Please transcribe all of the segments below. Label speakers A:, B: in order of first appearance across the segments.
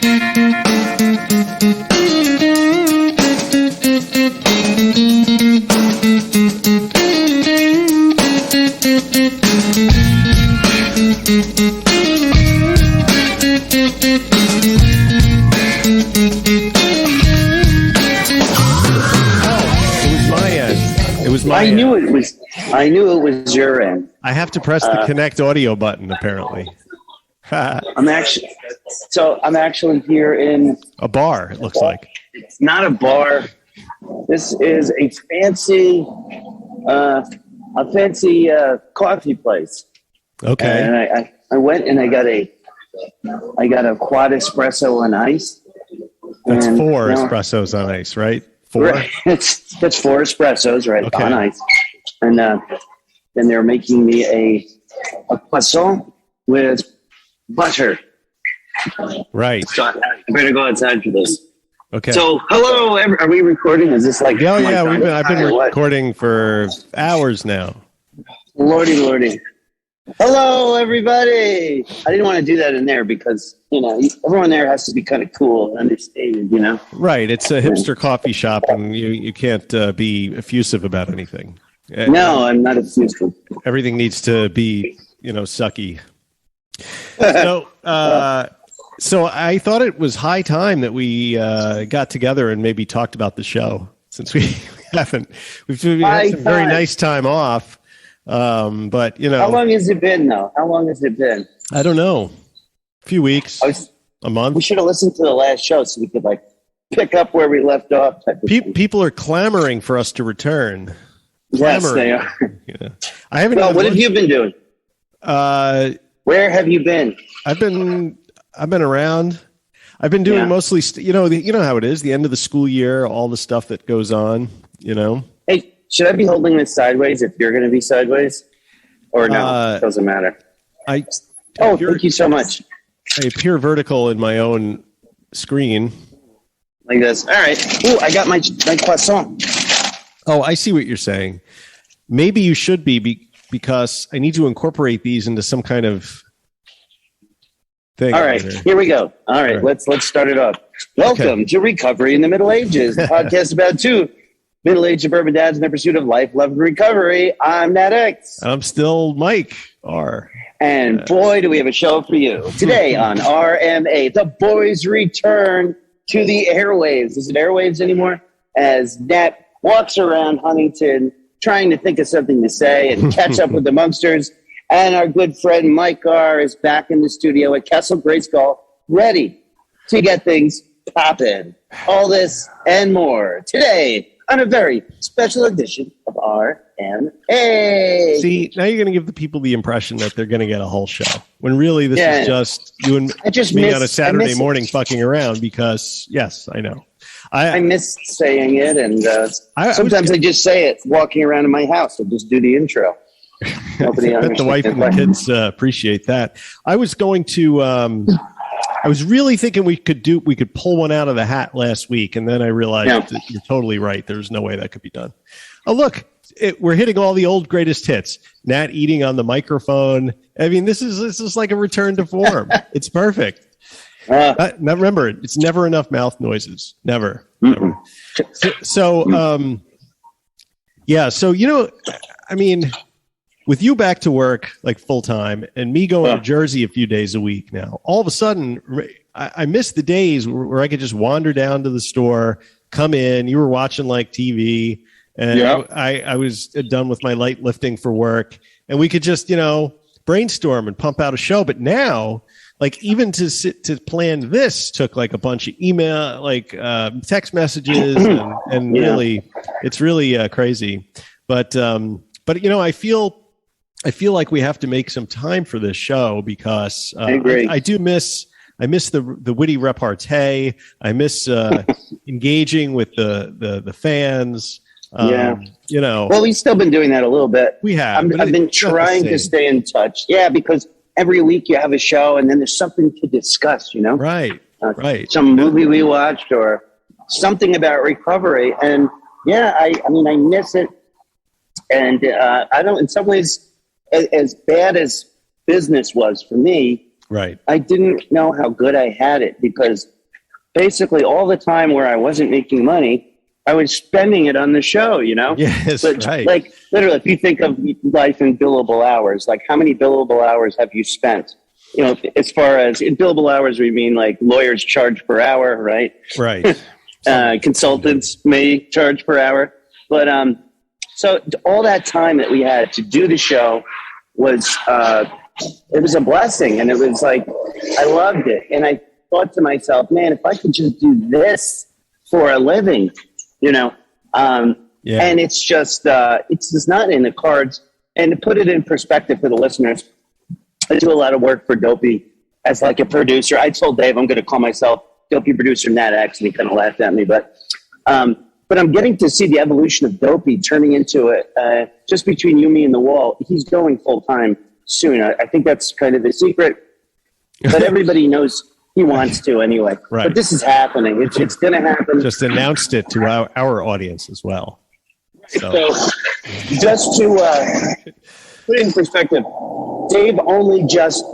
A: I knew it was your end.
B: I have to press the connect audio button, apparently.
A: I'm actually here in
B: a bar, it looks like.
A: It's not a bar. This is a fancy coffee place.
B: Okay.
A: And I went and I got a quad espresso on ice.
B: That's four espressos on ice, right? Four?
A: Right. That's 4 espressos, right,
B: okay.
A: on ice. And then they're making me a croissant with butter.
B: Right.
A: So I better go outside for this.
B: Okay.
A: So, hello, are we recording? Is this like...
B: Yeah, I've been recording for hours now.
A: Lordy. Hello, everybody. I didn't want to do that in there because, everyone there has to be kind of cool and understated,
B: Right. It's a hipster coffee shop, and you can't be effusive about anything.
A: No, I'm not effusive.
B: Everything needs to be, sucky. So I thought it was high time that we got together and maybe talked about the show, since we haven't. We've had some very nice time off. But how
A: long has it been though? How long has it been?
B: I don't know. A few weeks, a month.
A: We should have listened to the last show so we could pick up where we left off.
B: People are clamoring for us to return.
A: Yes, they are.
B: Yeah. I haven't.
A: Well, what have you been doing? Where have you been?
B: I've been around. I've been doing mostly. You know how it is. The end of the school year, all the stuff that goes on.
A: Hey. Should I be holding this sideways if you're going to be sideways? Or no? It doesn't matter. Thank you so much.
B: I appear vertical in my own screen.
A: Like this. All right. Ooh, I got my croissant.
B: Oh, I see what you're saying. Maybe you should be because I need to incorporate these into some kind of thing.
A: All right. Here we go. All right. Let's start it off. Welcome to Recovery in the Middle Ages, the podcast about two middle-aged suburban dads in their pursuit of life, love, and recovery. I'm Nat X.
B: I'm still Mike R.
A: And boy, do we have a show for you. Today on RMA, the boys return to the airwaves. Is it airwaves anymore? As Nat walks around Huntington trying to think of something to say and catch up with the Monsters. And our good friend Mike R. is back in the studio at Castle Grayskull, ready to get things poppin'. All this and more today on a very special edition of RMA.
B: See, now you're going to give the people the impression that they're going to get a whole show, when really this is just you and me on a Saturday morning fucking around because, yes, I know. I
A: miss saying it, and sometimes I just say it walking around in my house. I'll just do the intro. Nobody understands.
B: The wife and the kids appreciate that. I was going to... I was really thinking we could pull one out of the hat last week, and then I realized that you're totally right. There's no way that could be done. Oh, look, we're hitting all the old greatest hits. Nat eating on the microphone. I mean, this is like a return to form. It's perfect. Now remember, it's never enough mouth noises. Never. So, I mean, with you back to work like full time and me going to Jersey a few days a week now, all of a sudden I miss the days where I could just wander down to the store, come in, you were watching like TV, and I was done with my light lifting for work, and we could just, brainstorm and pump out a show. But now, like, even to plan this took like a bunch of email, text messages, and really, it's really crazy. But I feel like we have to make some time for this show because I miss the witty repartee. I miss engaging with the fans. Well, we've still been doing that a little bit. We have.
A: I've been trying to stay in touch. Yeah, because every week you have a show and then there's something to discuss,
B: Right, right.
A: Some movie we watched or something about recovery. And I miss it. And I don't, in some ways, as bad as business was for me,
B: Right.
A: I didn't know how good I had it, because basically all the time where I wasn't making money, I was spending it on the show, you know?
B: Yes,
A: but,
B: right.
A: Like, literally, if you think of life in billable hours, like, how many billable hours have you spent? You know, as far as in billable hours, we mean like lawyers charge per hour, right?
B: Right.
A: Consultants may charge per hour. But so all that time that we had to do the show was, it was a blessing. And it was like, I loved it. And I thought to myself, man, if I could just do this for a living, you know, and it's just not in the cards. And to put it in perspective for the listeners, I do a lot of work for Dopey as like a producer. I told Dave I'm going to call myself Dopey producer Nat X, and he kind of laughed at me. But I'm getting to see the evolution of Dopey turning into it. Just between you, me, and the wall, he's going full time soon. I think that's kind of the secret, but everybody knows he wants to anyway.
B: Right.
A: But this is happening. It's going to happen.
B: Just announced it to our audience as well.
A: So just to put it in perspective, Dave only just,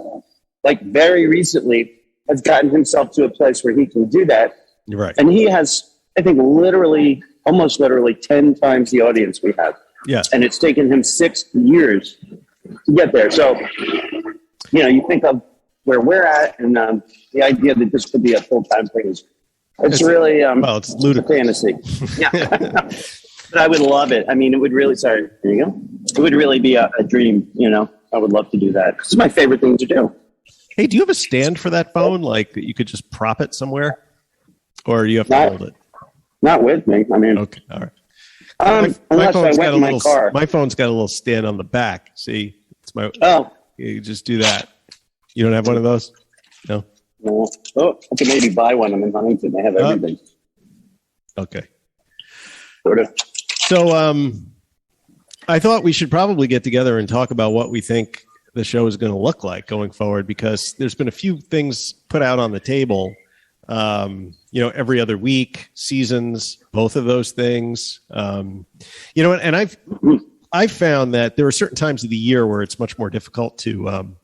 A: like, very recently has gotten himself to a place where he can do that.
B: Right.
A: And he has, I think, almost literally 10 times the audience we have.
B: Yes.
A: And it's taken him 6 years to get there. So, you know, you think of where we're at, and the idea that this could be a full-time thing it's really
B: it's ludicrous.
A: a fantasy. Yeah. But I would love it. I mean, it would really, sorry, there you go. It would really be a dream, you know. I would love to do that. It's my favorite thing to do.
B: Hey, do you have a stand for that phone? Like, that you could just prop it somewhere? Or do you have to hold it?
A: Not with me. I mean,
B: okay, all right.
A: Unless I went in my car.
B: My phone's got a little stand on the back. See, it's my.
A: Oh,
B: you just do that. You don't have one of those? No.
A: No. Oh, I could maybe buy one. I'm in Huntington. They have everything.
B: Okay.
A: Sort of.
B: So, I thought we should probably get together and talk about what we think the show is going to look like going forward, because there's been a few things put out on the table. You know, every other week, seasons, both of those things. You know, and I've found that there are certain times of the year where it's much more difficult to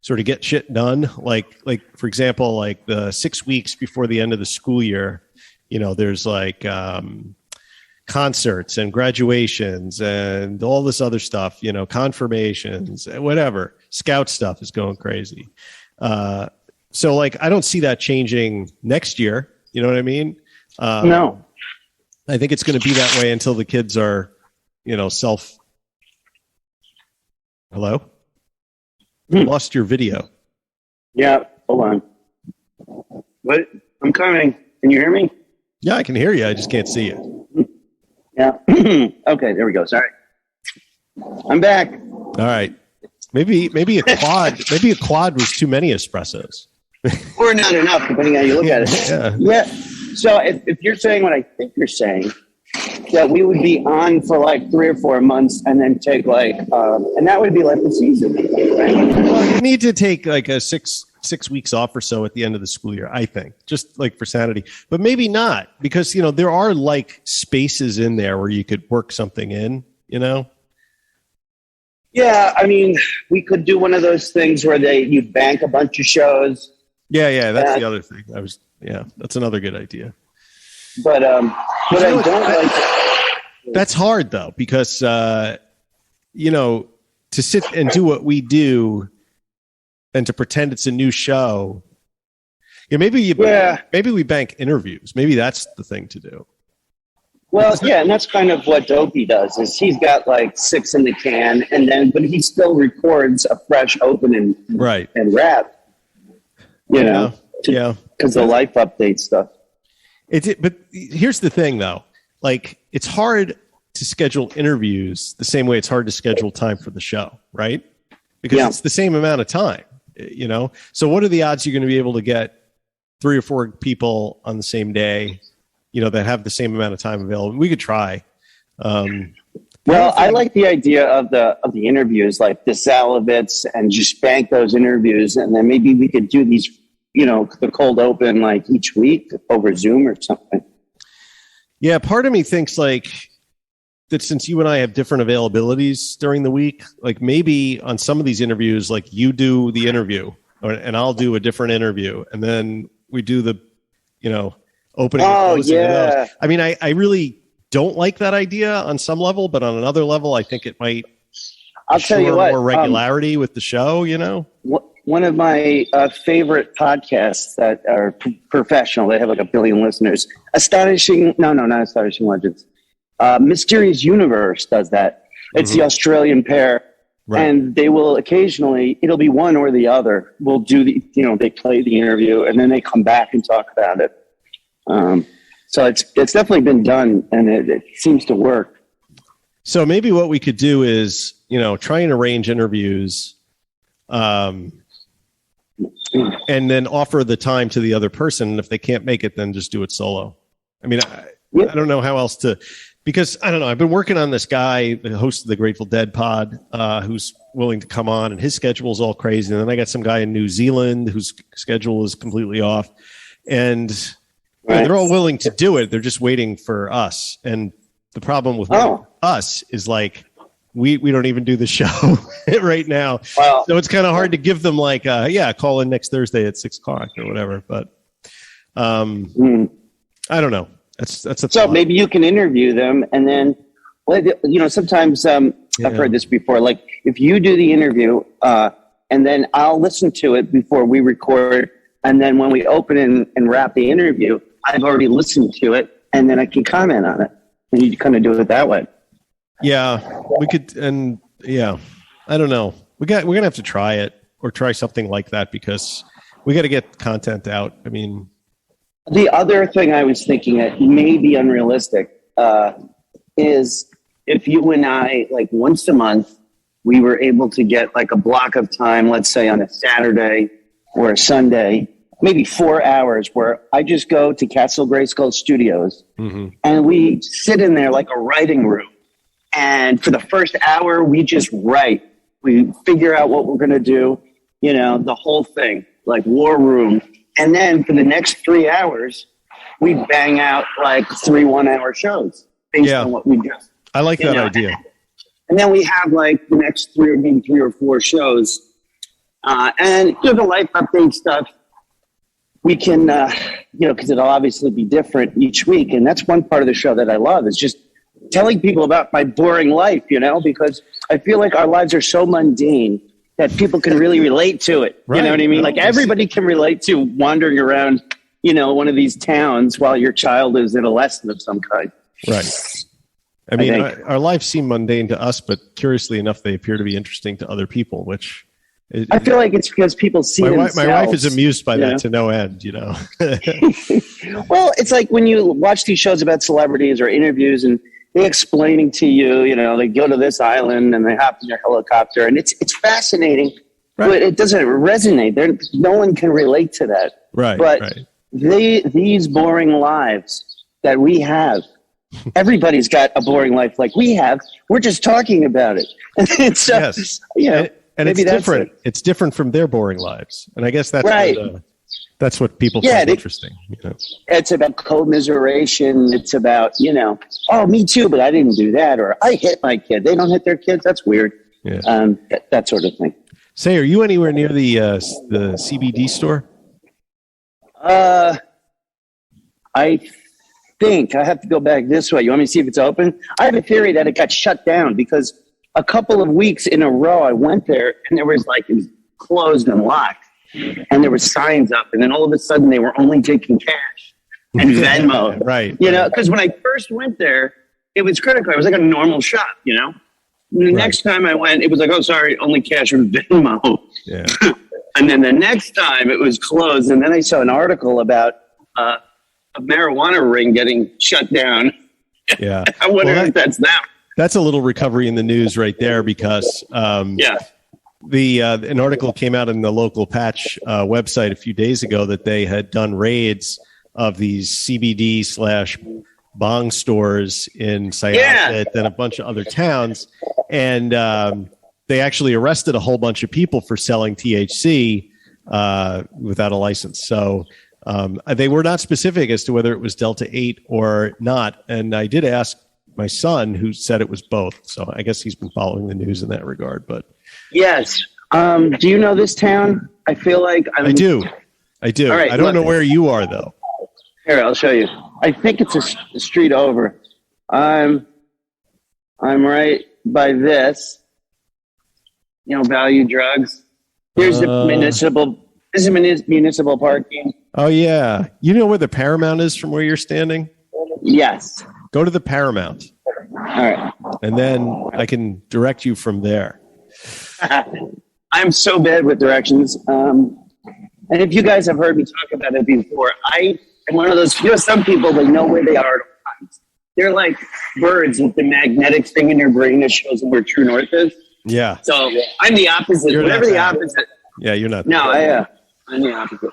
B: sort of get shit done. Like for example, like the 6 weeks before the end of the school year, you know, there's like concerts and graduations and all this other stuff, you know, confirmations, whatever. Scout stuff is going crazy. So, like, I don't see that changing next year. You know what I mean?
A: No.
B: I think it's going to be that way until the kids are, you know, Hello? Lost your video.
A: Yeah, hold on. What? I'm coming. Can you hear me?
B: Yeah, I can hear you. I just can't see you.
A: Yeah. Okay, there we go. Sorry. I'm back.
B: All right. Maybe a quad. Maybe a quad was too many espressos.
A: Or not enough, depending on how you look at it. Yeah. So if you're saying what I think you're saying, that we would be on for like 3 or 4 months and then take like, and that would be like the season. Right?
B: Well, you need to take like a six weeks off or so at the end of the school year, I think, just like for sanity. But maybe not, because, you know, there are like spaces in there where you could work something in, you know?
A: Yeah, I mean, we could do one of those things where you bank a bunch of shows.
B: Yeah, that's the other thing. That's another good idea.
A: But what I don't like.
B: That's hard though, because you know, to sit and do what we do, and to pretend it's a new show. Yeah, maybe we bank interviews. Maybe that's the thing to do.
A: Well, yeah, and that's kind of what Dopey does. Is he's got like 6 in the can, but he still records a fresh open and wrap. You know, because the life update stuff.
B: But here's the thing, though. Like, it's hard to schedule interviews the same way it's hard to schedule time for the show, right? Because it's the same amount of time, you know? So what are the odds you're going to be able to get 3 or 4 people on the same day, you know, that have the same amount of time available? We could try.
A: Well, I like the idea of the interviews, like the Salovitz, and just bank those interviews, and then maybe we could do these, you know, the cold open like each week over Zoom or something.
B: Yeah, part of me thinks like that since you and I have different availabilities during the week, like maybe on some of these interviews, like you do the interview and I'll do a different interview, and then we do the, opening.
A: Oh,
B: and
A: yeah.
B: I mean, I really don't like that idea on some level, but on another level, I think it might.
A: I'll tell you what.
B: More regularity with the show,
A: One of my favorite podcasts that are professional, they have like 1 billion listeners. Not Astonishing Legends. Mysterious Universe does that. It's the Australian pair. Right. And they will occasionally, it'll be one or the other. We'll do they play the interview and then they come back and talk about it. So it's definitely been done, and it seems to work.
B: So maybe what we could do is, try and arrange interviews, and then offer the time to the other person. And if they can't make it, then just do it solo. I mean, I don't know how else to, because I don't know. I've been working on this guy, the host of the Grateful Dead pod, who's willing to come on, and his schedule is all crazy. And then I got some guy in New Zealand whose schedule is completely off, and they're all willing to do it. They're just waiting for us. And the problem with us is like, we don't even do the show right now. Wow. So it's kind of hard to give them like, call in next Thursday at 6:00 or whatever. But I don't know. That's a thought.
A: Maybe you can interview them, and then, sometimes I've heard this before. Like if you do the interview, and then I'll listen to it before we record, and then when we open and wrap the interview, I've already listened to it, and then I can comment on it. And you kind of do it that way.
B: Yeah, we could, and I don't know. We're gonna have to try it or try something like that because we got to get content out. I mean,
A: the other thing I was thinking that may be unrealistic is if you and I, like once a month, we were able to get like a block of time, let's say on a Saturday or a Sunday, maybe 4 hours, where I just go to Castle Grayskull Studios and we sit in there like a writing room. And for the first hour, we just write. We figure out what we're going to do, the whole thing, like war room. And then for the next 3 hours, we bang out like 3 1-hour shows based on what we do.
B: I like that idea.
A: And then we have like the next 3 or 4 shows. And the life update stuff, we can, because it'll obviously be different each week. And that's one part of the show that I love is just telling people about my boring life, because I feel like our lives are so mundane that people can really relate to it. Right. You know what I mean? Like everybody can relate to wandering around, one of these towns while your child is in a lesson of some kind.
B: Right. I mean, our lives seem mundane to us, but curiously enough, they appear to be interesting to other people, which
A: I feel like it's because people see themselves.
B: My wife is amused by that to no end,
A: Well, it's like when you watch these shows about celebrities or interviews and they explaining to you, they go to this island and they hop in their helicopter, and it's fascinating, but it doesn't resonate. No one can relate to that.
B: Right.
A: But these boring lives that we have, everybody's got a boring life like we have. We're just talking about it. And so,
B: and it's different. It's different from their boring lives. And I guess that's what people find interesting.
A: It's about commiseration. It's about, oh, me too, but I didn't do that. Or I hit my kid. They don't hit their kids. That's weird. Yeah. That sort of thing.
B: Say, are you anywhere near the CBD store?
A: I think I have to go back this way. You want me to see if it's open? I have a theory that it got shut down because a couple of weeks in a row I went there and there was it was closed and locked. And there were signs up, and then all of a sudden they were only taking cash and Venmo.
B: Right.
A: Because when I first went there, it was credit card. It was like a normal shop, And the next time I went, it was like, oh, sorry, only cash or Venmo.
B: Yeah.
A: And then the next time it was closed, and then I saw an article about a marijuana ring getting shut down.
B: Yeah.
A: I wonder if that's them.
B: That's a little recovery in the news right there because an article came out in the local Patch website a few days ago that they had done raids of these CBD/bong stores in Syosset and a bunch of other towns, and they actually arrested a whole bunch of people for selling THC without a license. So they were not specific as to whether it was Delta 8 or not, and I did ask my son, who said it was both. So I guess he's been following the news in that regard, but.
A: Yes. Do you know this town? I feel like
B: I do. All right, I don't know where you are though.
A: Here, I'll show you. I think it's a street over. I'm right by this. Value drugs. Here's the municipal. This is municipal parking.
B: Oh yeah, you know where the Paramount is from where you're standing?
A: Yes.
B: Go to the Paramount.
A: All right.
B: And then I can direct you from there.
A: I'm so bad with directions. And if you guys have heard me talk about it before, I am one of those, some people, they know where they are at all times. They're like birds with the magnetic thing in their brain that shows them where true north is.
B: Yeah.
A: So I'm the opposite.
B: You're
A: Whatever the opposite.
B: Yeah, you're not.
A: No, I'm the opposite.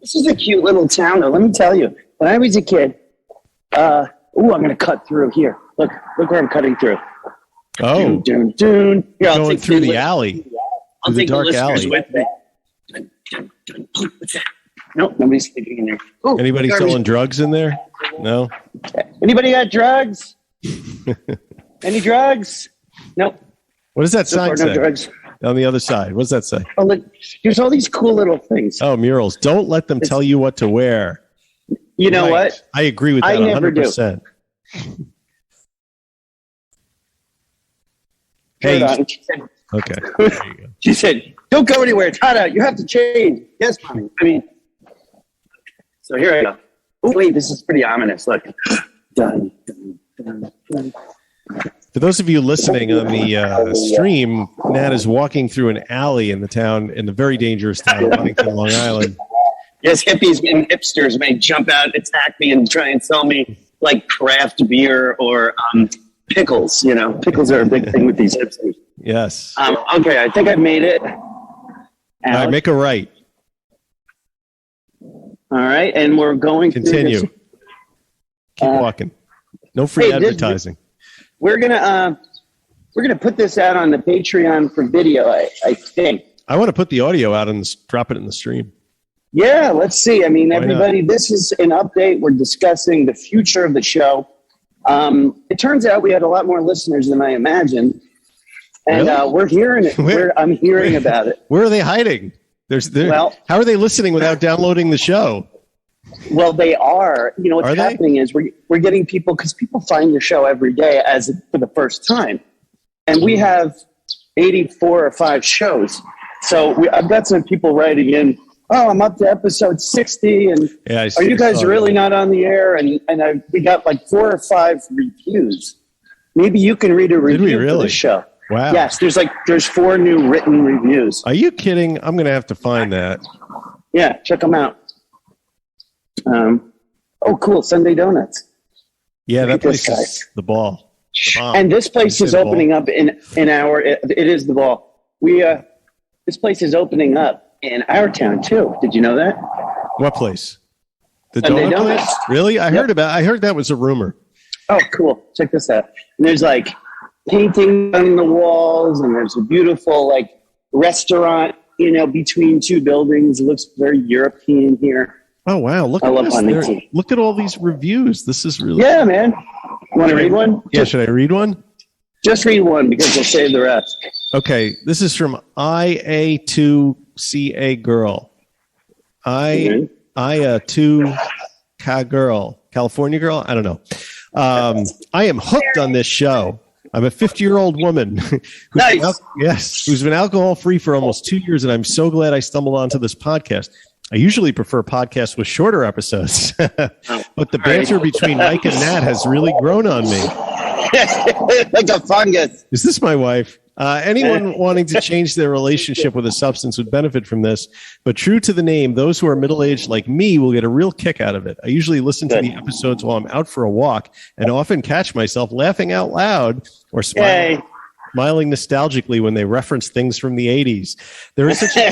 A: This is a cute little town, though. Let me tell you. When I was a kid, I'm going to cut through here. Look where I'm cutting through.
B: Oh.
A: Dun, dun, dun. Here, I'll
B: going
A: take
B: through the alley.
A: I'll
B: the
A: take
B: dark
A: the listeners
B: alley.
A: with me. Dun, dun, dun. Oh, what's that? Nope, nobody's sleeping in there. Oh,
B: anybody selling drugs in there? No.
A: Anybody got drugs? Any drugs? Nope.
B: What does that sign say?
A: No drugs.
B: On the other side. What does that say?
A: Oh, look, there's all these cool little things.
B: Oh, murals. Don't let them tell you what to wear.
A: You know what?
B: I agree with that.
A: I never
B: 100%.
A: do.
B: Hey. Okay. There you go.
A: She said, "Don't go anywhere. It's hot out. You have to change." Yes, mommy. So here I go. Oh, wait, this is pretty ominous. Look. Dun, dun, dun, dun.
B: For those of you listening on the stream, Nat is walking through an alley in the very dangerous town of Huntington, Long Island.
A: Yes, hippies and hipsters may jump out, attack me, and try and sell me like craft beer or pickles. Pickles are a big thing with these hipsters.
B: Yes.
A: Okay, I think I've made it.
B: All right, make a right.
A: All right, and we're going to
B: continue. Keep walking. No free advertising.
A: We're gonna put this out on the Patreon for video. I think. I
B: want to put the audio out and drop it in the stream.
A: Yeah, let's see. Everybody, this is an update. We're discussing the future of the show. It turns out we had a lot more listeners than I imagined, and
B: really?
A: We're hearing it. I'm hearing about it.
B: Where are they hiding? How are they listening without downloading the show?
A: Well, they are. What's happening is we're getting people, because people find your show every day for the first time, and we have 84 or 5 shows. So I've got some people writing in. Oh, I'm up to episode 60, and are you guys really not on the air? And we got like 4 or 5 reviews. Maybe you can read a review for the show.
B: Wow.
A: Yes, there's 4 new written reviews.
B: Are you kidding? I'm going to have to find that.
A: Yeah, check them out. Oh, cool, Sunday Donuts.
B: Yeah, that place is the ball.
A: And this place is opening up in our. It is the ball. This place is opening up in our town too. Did you know that?
B: What place? The
A: Sunday
B: donut place? Really? I heard that was a rumor.
A: Oh, cool. Check this out. And there's like painting on the walls, and there's a beautiful like restaurant, between 2 buildings. It looks very European here.
B: Oh wow! Look at all these reviews. This is really
A: man. You want to read one?
B: Yeah, should I read one?
A: Just read one because we'll save the rest.
B: Okay, this is from IA2CA girl. IA2K girl, California girl. I don't know. I am hooked on this show. I'm a 50-year-old woman who's been alcohol-free for almost 2 years, and I'm so glad I stumbled onto this podcast. I usually prefer podcasts with shorter episodes, but the banter between Mike and Nat has really grown on me.
A: Like a fungus.
B: Is this my wife? Anyone wanting to change their relationship with a substance would benefit from this, but true to the name, those who are middle-aged like me will get a real kick out of it. I usually listen to the episodes while I'm out for a walk and often catch myself laughing out loud or smiling nostalgically when they reference things from the 80s. There is such a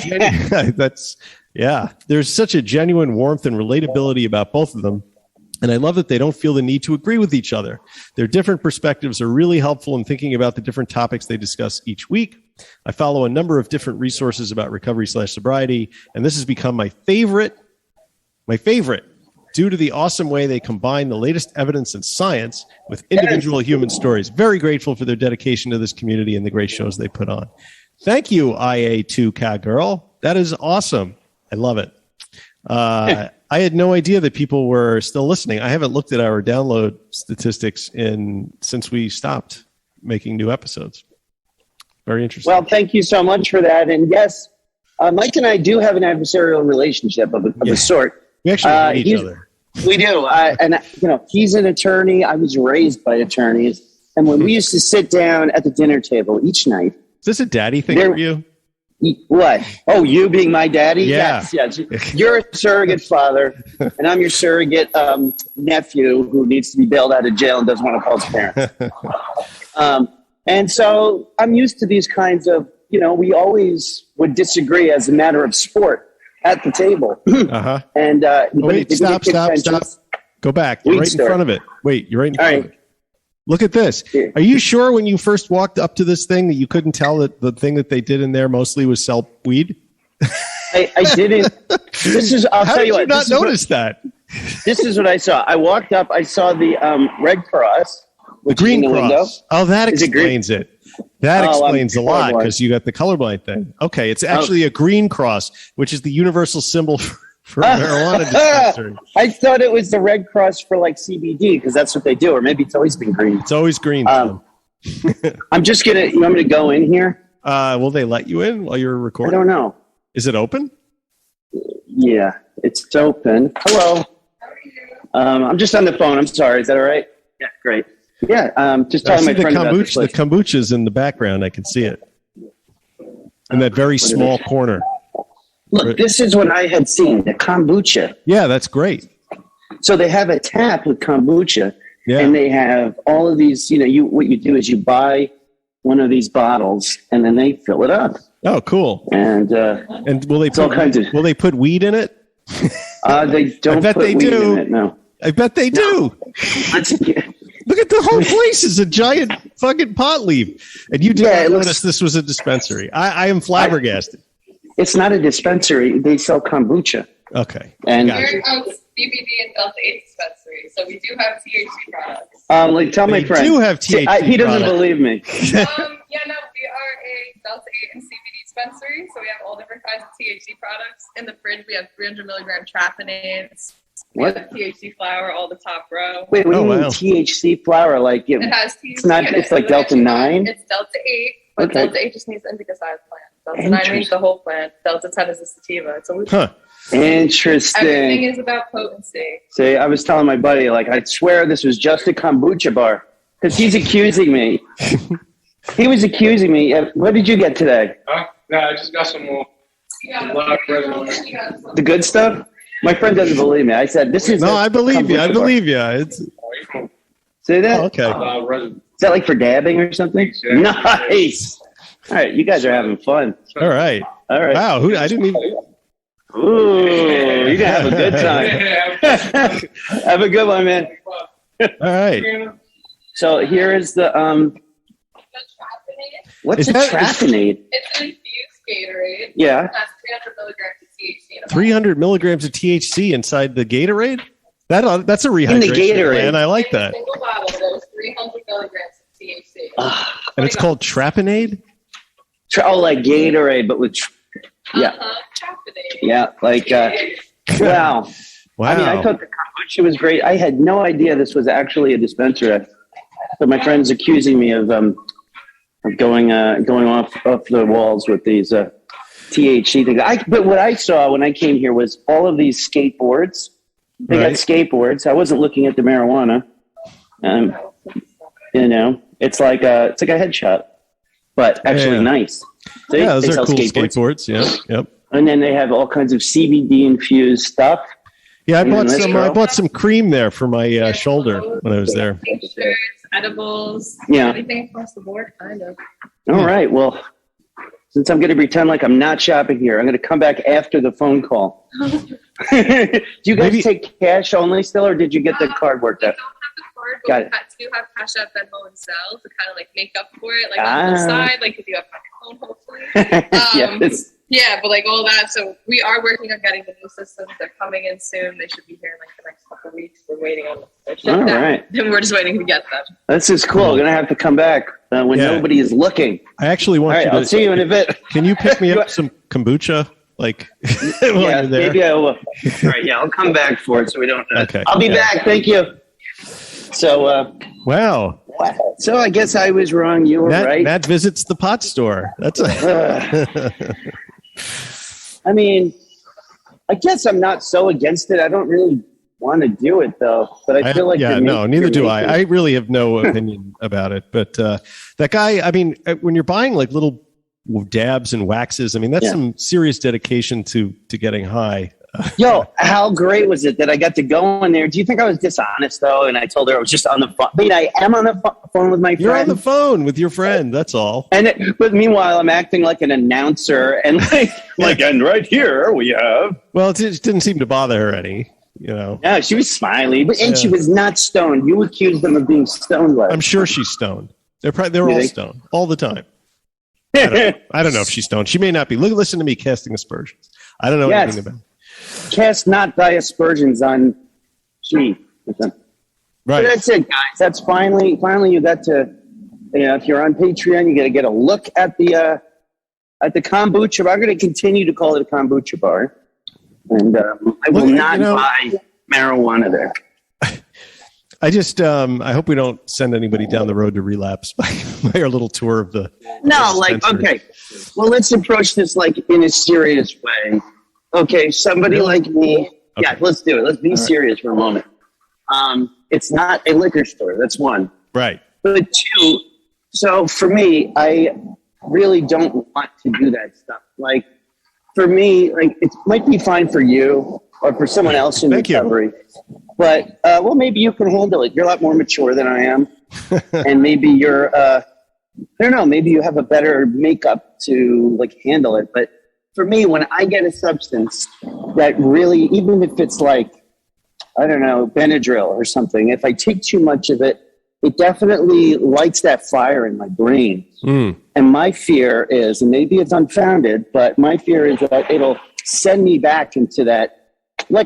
B: there's such a genuine warmth and relatability about both of them. And I love that they don't feel the need to agree with each other. Their different perspectives are really helpful in thinking about the different topics they discuss each week. I follow a number of different resources about recovery/sobriety, and this has become my favorite due to the awesome way they combine the latest evidence and science with individual human stories. Very grateful for their dedication to this community and the great shows they put on. Thank you, IA2 Cowgirl. That is awesome. I love it. I had no idea that people were still listening. I haven't looked at our download statistics since we stopped making new episodes. Very interesting.
A: Well, thank you so much for that. And yes, Mike and I do have an adversarial relationship of a sort.
B: We actually hate each other.
A: We do. And he's an attorney. I was raised by attorneys. And when we used to sit down at the dinner table each night.
B: Is this a daddy thing for you?
A: What? Oh, you being my daddy?
B: Yeah.
A: Yes. You're a surrogate father, and I'm your surrogate nephew who needs to be bailed out of jail and doesn't want to call his parents. And so I'm used to these kinds of, we always would disagree as a matter of sport at the table.
B: Uh-huh.
A: And
B: wait, stop. Go back. You're right in front of it. Wait, you're right in front of it. Look at this. Are you sure when you first walked up to this thing that you couldn't tell that the thing that they did in there mostly was sell weed?
A: I didn't. I'll tell you what.
B: How did you not notice that?
A: This is what I saw. I walked up. I saw the Red Cross.
B: The green cross. Window. Oh, that explains it. That explains a lot because you got the colorblind thing. Okay, it's actually a green cross, which is the universal symbol for marijuana dispensary.
A: I thought it was the Red Cross for like CBD because that's what they do, or maybe it's always been green.
B: It's always green.
A: I'm just gonna. You want me to go in here?
B: Will they let you in while you're recording?
A: I don't know.
B: Is it open?
A: Yeah, it's open. Hello. I'm just on the phone. I'm sorry. Is that all right? Yeah, great. Yeah, just telling my friend about this place.
B: The kombucha's in the background. I can see it in that very small corner.
A: Look, this is what I had seen, the kombucha.
B: Yeah, that's great.
A: So they have a tap with kombucha, and they have all of these, what you do is you buy one of these bottles, and then they fill it up.
B: Oh, cool.
A: And
B: will they put weed in it?
A: They don't put weed in it, no.
B: I bet they do. Look at the whole place is a giant fucking pot leaf. And you didn't notice this was a dispensary. I am flabbergasted.
A: It's not a dispensary. They sell kombucha.
B: Okay.
A: And
C: we're CBD and Delta 8 dispensary, so we do have THC products.
A: Tell my friend.
B: You do have THC
A: he doesn't believe me.
C: We are a Delta 8 and CBD dispensary, so we have all different kinds of THC products. In the fridge, we have 300 milligram traphanades.
A: What?
C: THC flower, all the top row.
A: Wait, what do you mean THC flower? Like
C: it has THC.
A: It's not. It's like Delta 9.
C: It's Delta 8, but Delta 8 just means the indica side plant. Delta 9 means the whole plant. Delta 10 is the sativa. It's a loop.
B: Huh.
A: Interesting.
C: Everything is about potency.
A: See, I was telling my buddy, I swear this was just a kombucha bar because he's accusing me. He was accusing me. What did you get today?
D: No, I just got some more.
A: The good stuff? My friend doesn't believe me. I said, this is...
B: No, I believe you. I believe you.
A: Say that?
B: Oh, okay.
A: Is that like for dabbing or something? Yeah. Nice. All right, you guys are having fun.
B: All right. Wow, I didn't even...
A: Ooh, you're going to have a good time. Have a good one, man.
B: All right.
A: So here is the... What's a traphanade?
C: It's an infused Gatorade.
A: Yeah.
C: It has 300 milligrams of THC.
B: 300 milligrams of THC inside the Gatorade? That's a rehydration
A: in the Gatorade.
B: Plan. I like that.
C: Single bottle, there's 300 milligrams of THC.
B: And it's called Traphanade?
A: Like Gatorade, but with...
C: Traphanade.
A: Yeah, wow.
B: Wow.
A: I mean, I thought the kombucha was great. I had no idea this was actually a dispensary. So my friend's accusing me of going off the walls with these THC things. But what I saw when I came here was all of these skateboards. They got skateboards. I wasn't looking at the marijuana. It's like a headshot, but actually nice.
B: See? Yeah, those are cool skateboards. Yep.
A: And then they have all kinds of CBD infused stuff.
B: Yeah, I bought some cream there for my shoulder when I was there.
C: T-shirts, edibles, everything across the board, kind of.
A: All right. Well, since I'm going to pretend like I'm not shopping here, I'm going to come back after the phone call. Do you guys take cash only still, or did you get the card worked out?
C: We don't have the card, but we do have Cash App, Venmo, and Zelle to kind of make up for it, on the side, if you have a phone, hopefully. Yeah, but all that. So we are working on getting the new systems. They're coming in soon. They should be here in the next couple of weeks. We're waiting on them.
A: All right.
C: Then we're just waiting to get them.
A: This is cool. I'm going to have to come back. when nobody is looking.
B: I actually want you to.
A: I'll see you in a bit.
B: Can you pick me up some kombucha? Like,
A: yeah, maybe I will. All right, I'll come back for it so we don't. Okay. I'll be back. Thank you. So,
B: wow.
A: So I guess I was wrong. You were right.
B: Matt visits the pot store. That's.
A: I mean, I guess I'm not so against it. I don't really want to do it though, but I feel like
B: neither do I. I really have no opinion about it. But that guy, I mean, when you're buying like little dabs and waxes, I mean, that's some serious dedication to getting high.
A: Yo, how great was it that I got to go in there? Do you think I was dishonest though? And I told her I was just on the phone. I mean, I am on the phone with my friend.
B: You're on the phone with your friend. That's all.
A: But meanwhile, I'm acting like an announcer and and right here we have.
B: Well, it didn't seem to bother her any.
A: Yeah, she was smiling, and she was not stoned. You accused them of being stoned.
B: I'm sure she's stoned. They're all stoned all the time. I don't know if she's stoned. She may not be. Listen to me casting aspersions. I don't know anything about it.
A: Cast not thy aspersions on she. Right. But that's it, guys. That's finally you got to, if you're on Patreon, you got to get a look at the kombucha bar. I'm going to continue to call it a kombucha bar. And I will not buy marijuana there.
B: I just, I hope we don't send anybody down the road to relapse by our little tour of the.
A: No, okay. Well, let's approach this in a serious way. Okay, somebody like me. Okay. Yeah, let's do it. Let's be serious for a moment. It's not a liquor store. That's one.
B: Right.
A: But two, so for me, I really don't want to do that stuff. For me, it might be fine for you or for someone else in recovery. But, maybe you can handle it. You're a lot more mature than I am. And maybe you're, I don't know, maybe you have a better makeup to, handle it. But for me, when I get a substance that really, even if it's I don't know, Benadryl or something, if I take too much of it, it definitely lights that fire in my brain. Mm. And my fear is, and maybe it's unfounded, but my fear is that it'll send me back into that.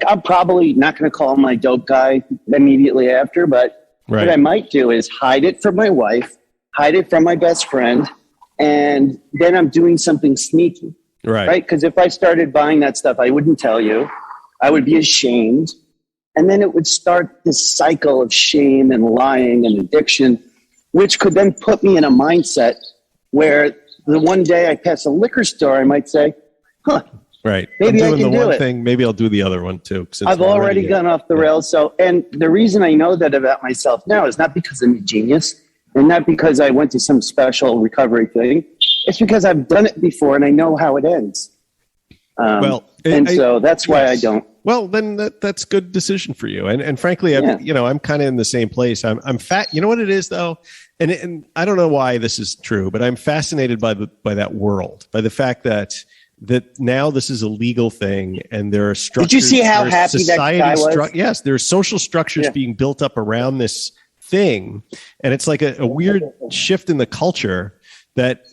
A: I'm probably not going to call my dope guy immediately after, but what I might do is hide it from my wife, hide it from my best friend, and then I'm doing something sneaky. Right? Because if I started buying that stuff, I wouldn't tell you. I would be ashamed. And then it would start this cycle of shame and lying and addiction, which could then put me in a mindset where the one day I pass a liquor store, I might say,
B: right.
A: Maybe I can
B: do
A: one
B: it. Thing. Maybe I'll do the other one too.
A: I've already gone off the rails. So, and the reason I know that about myself now is not because I'm a genius and not because I went to some special recovery thing. It's because I've done it before and I know how it ends. So that's why I don't.
B: Well, then that's good decision for you. And frankly, I'm kind of in the same place. I'm fat. You know what it is though? And I don't know why this is true, but I'm fascinated by that world, by the fact that now this is a legal thing and there are structures.
A: Did you see how happy that guy was?
B: Yes, there are social structures being built up around this thing. And it's like a weird shift in the culture that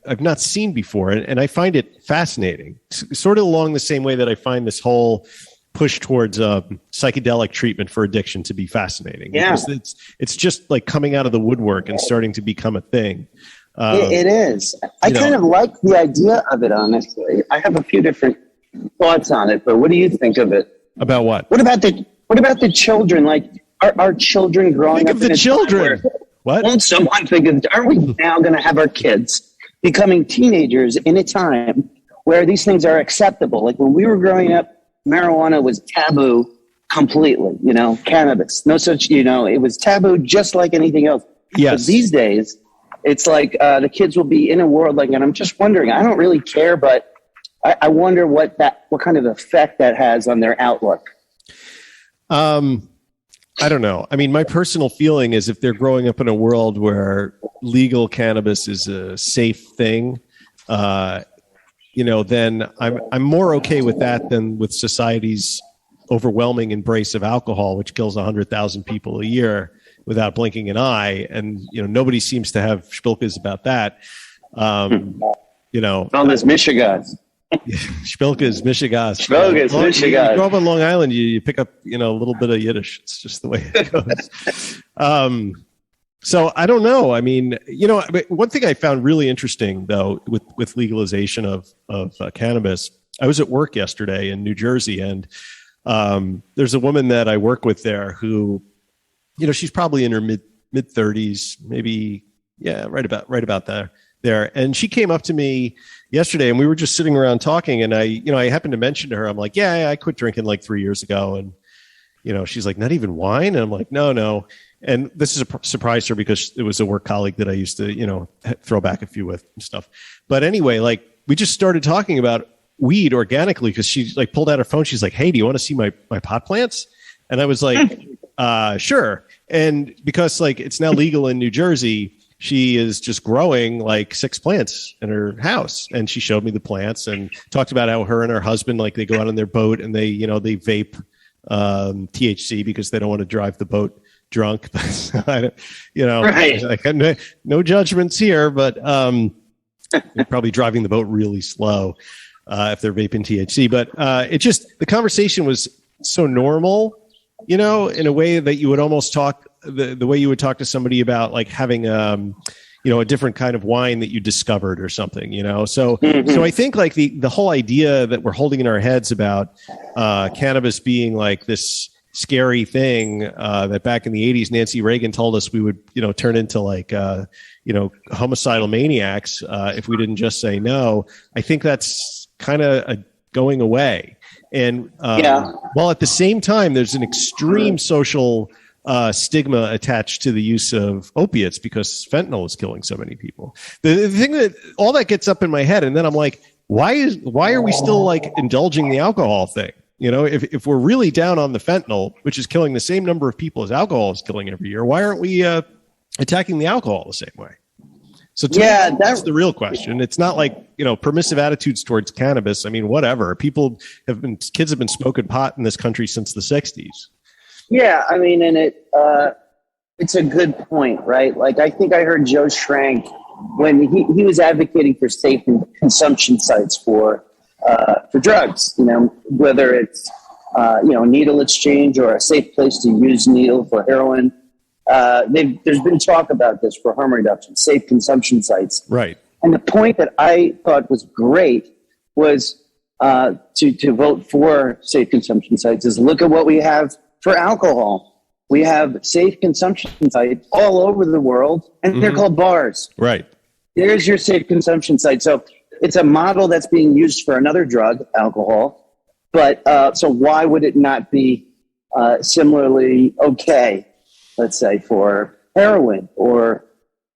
B: I've not seen before, and I find it fascinating. Sort of along the same way that I find this whole push towards psychedelic treatment for addiction to be fascinating.
A: Yeah,
B: because it's just coming out of the woodwork and starting to become a thing.
A: It is. I kind of like the idea of it. Honestly, I have a few different thoughts on it. But what do you think of it?
B: About what?
A: What about the children? Our children growing up.
B: Think of the children. What?
A: Won't someone think of, are we now going to have our kids becoming teenagers in a time where these things are acceptable? When we were growing up, marijuana was taboo completely, cannabis, no such, it was taboo just like anything else.
B: Yes.
A: But these days, it's the kids will be in a world and I'm just wondering, I don't really care, but I wonder what kind of effect that has on their outlook.
B: I don't know. I mean, my personal feeling is if they're growing up in a world where legal cannabis is a safe thing, then I'm more okay with that than with society's overwhelming embrace of alcohol, which kills 100,000 people a year without blinking an eye. And, nobody seems to have shpilkas about that.
A: All this Michigan.
B: Shpilkas, Michigan.
A: Shpilkas, Michigan.
B: You grow up on Long Island, you pick up, a little bit of Yiddish. It's just the way it goes. So I don't know. I mean, one thing I found really interesting though with legalization of cannabis, I was at work yesterday in New Jersey, and there's a woman that I work with there who, she's probably in her mid 30s, maybe, right about there. And she came up to me yesterday, and we were just sitting around talking, and I happened to mention to her, I'm like, I quit drinking like 3 years ago, and she's like, not even wine? And I'm like, no. And this is a surprise to her because it was a work colleague that I used to, throw back a few with and stuff. But anyway, like we just started talking about weed organically because she like pulled out her phone. She's like, hey, do you want to see my pot plants? And I was like, sure. And because like it's now legal in New Jersey, she is just growing like 6 plants in her house. And she showed me the plants and talked about how her and her husband, like they go out on their boat and they vape THC because they don't want to drive the boat drunk. Right. Like, no judgments here, but they're probably driving the boat really slow if they're vaping THC. But the conversation was so normal, in a way that you would almost talk the way you would talk to somebody about like having a different kind of wine that you discovered or something, So I think like the whole idea that we're holding in our heads about cannabis being like this scary thing that back in the 80s, Nancy Reagan told us we would, turn into like, homicidal maniacs if we didn't just say no. I think that's kind of going away. And while at the same time, there's an extreme social stigma attached to the use of opiates because fentanyl is killing so many people. The thing that all that gets up in my head, and then I'm like, why are we still like indulging the alcohol thing? If we're really down on the fentanyl, which is killing the same number of people as alcohol is killing every year, why aren't we attacking the alcohol the same way? So to me, that's the real question. It's not like, permissive attitudes towards cannabis. I mean, whatever. Kids have been smoking pot in this country since the 60s.
A: Yeah, I mean, and it's a good point, right? Like, I think I heard Joe Schrank when he was advocating for safe consumption sites for drugs, whether it's, needle exchange or a safe place to use needle for heroin. There's been talk about this for harm reduction, safe consumption sites.
B: Right.
A: And the point that I thought was great was to vote for safe consumption sites is look at what we have for alcohol. We have safe consumption sites all over the world, and they're called bars.
B: Right.
A: There's your safe consumption site. So it's a model that's being used for another drug, alcohol. But so why would it not be similarly okay, let's say, for heroin or,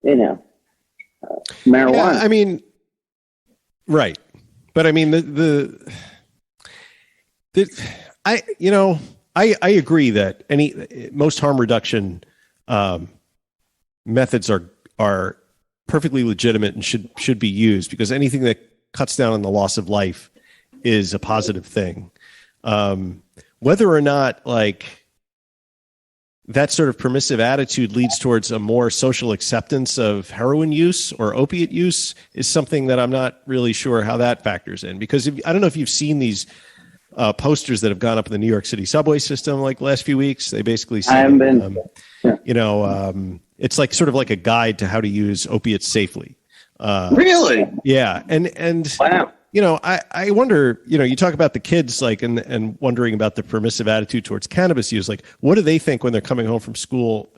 A: marijuana?
B: Yeah, I mean, right. But I mean, I agree that most harm reduction methods are perfectly legitimate and should be used because anything that cuts down on the loss of life is a positive thing. Whether or not like that sort of permissive attitude leads towards a more social acceptance of heroin use or opiate use is something that I'm not really sure how that factors in, because I don't know if you've seen these posters that have gone up in the New York City subway system like the last few weeks. They basically say, it's like sort of like a guide to how to use opiates safely.
A: Really?
B: Yeah. And
A: wow.
B: I wonder, you talk about the kids like and wondering about the permissive attitude towards cannabis use. Like, what do they think when they're coming home from school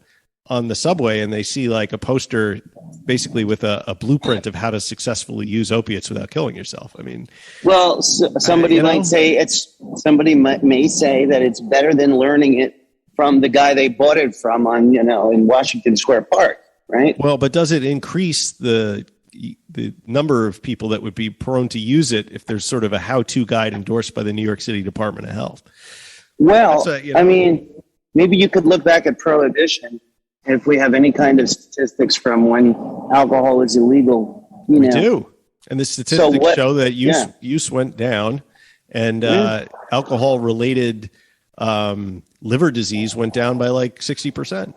B: on the subway and they see like a poster basically with a blueprint of how to successfully use opiates without killing yourself? I mean,
A: well, somebody may say that it's better than learning it from the guy they bought it from on, in Washington Square Park, right?
B: Well, but does it increase the number of people that would be prone to use it if there's sort of a how-to guide endorsed by the New York City Department of Health?
A: Well, I mean, maybe you could look back at Prohibition if we have any kind of statistics from when alcohol is illegal.
B: We do. And the statistics show that use went down and alcohol-related liver disease went down by like 60%.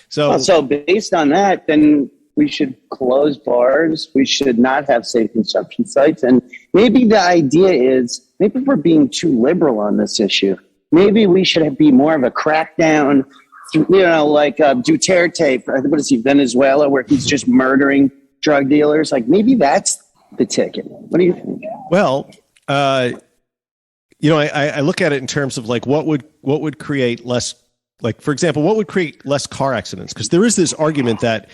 B: So
A: based on that, then we should close bars. We should not have safe consumption sites. And maybe the idea is, maybe we're being too liberal on this issue. Maybe we should be more of a crackdown like Duterte, what is he, Venezuela, where he's just murdering drug dealers. Like maybe that's the ticket. What do you think?
B: Well, I look at it in terms of like what would create less, like, for example, what would create less car accidents? Because there is this argument that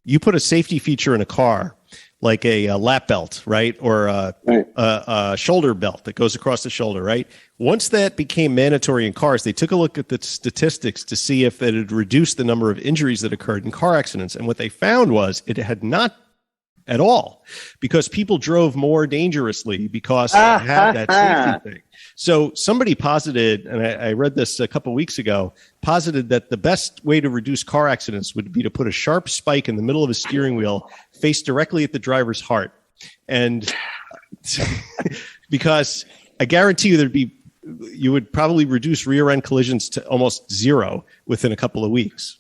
B: you put a safety feature in a car, like a lap belt, right? Or a shoulder belt that goes across the shoulder, right? Once that became mandatory in cars, they took a look at the statistics to see if it had reduced the number of injuries that occurred in car accidents. And what they found was it had not at all, because people drove more dangerously because they had that safety thing. So somebody posited, and I read this a couple of weeks ago, posited that the best way to reduce car accidents would be to put a sharp spike in the middle of a steering wheel faced directly at the driver's heart. And because I guarantee you would probably reduce rear end collisions to almost zero within a couple of weeks.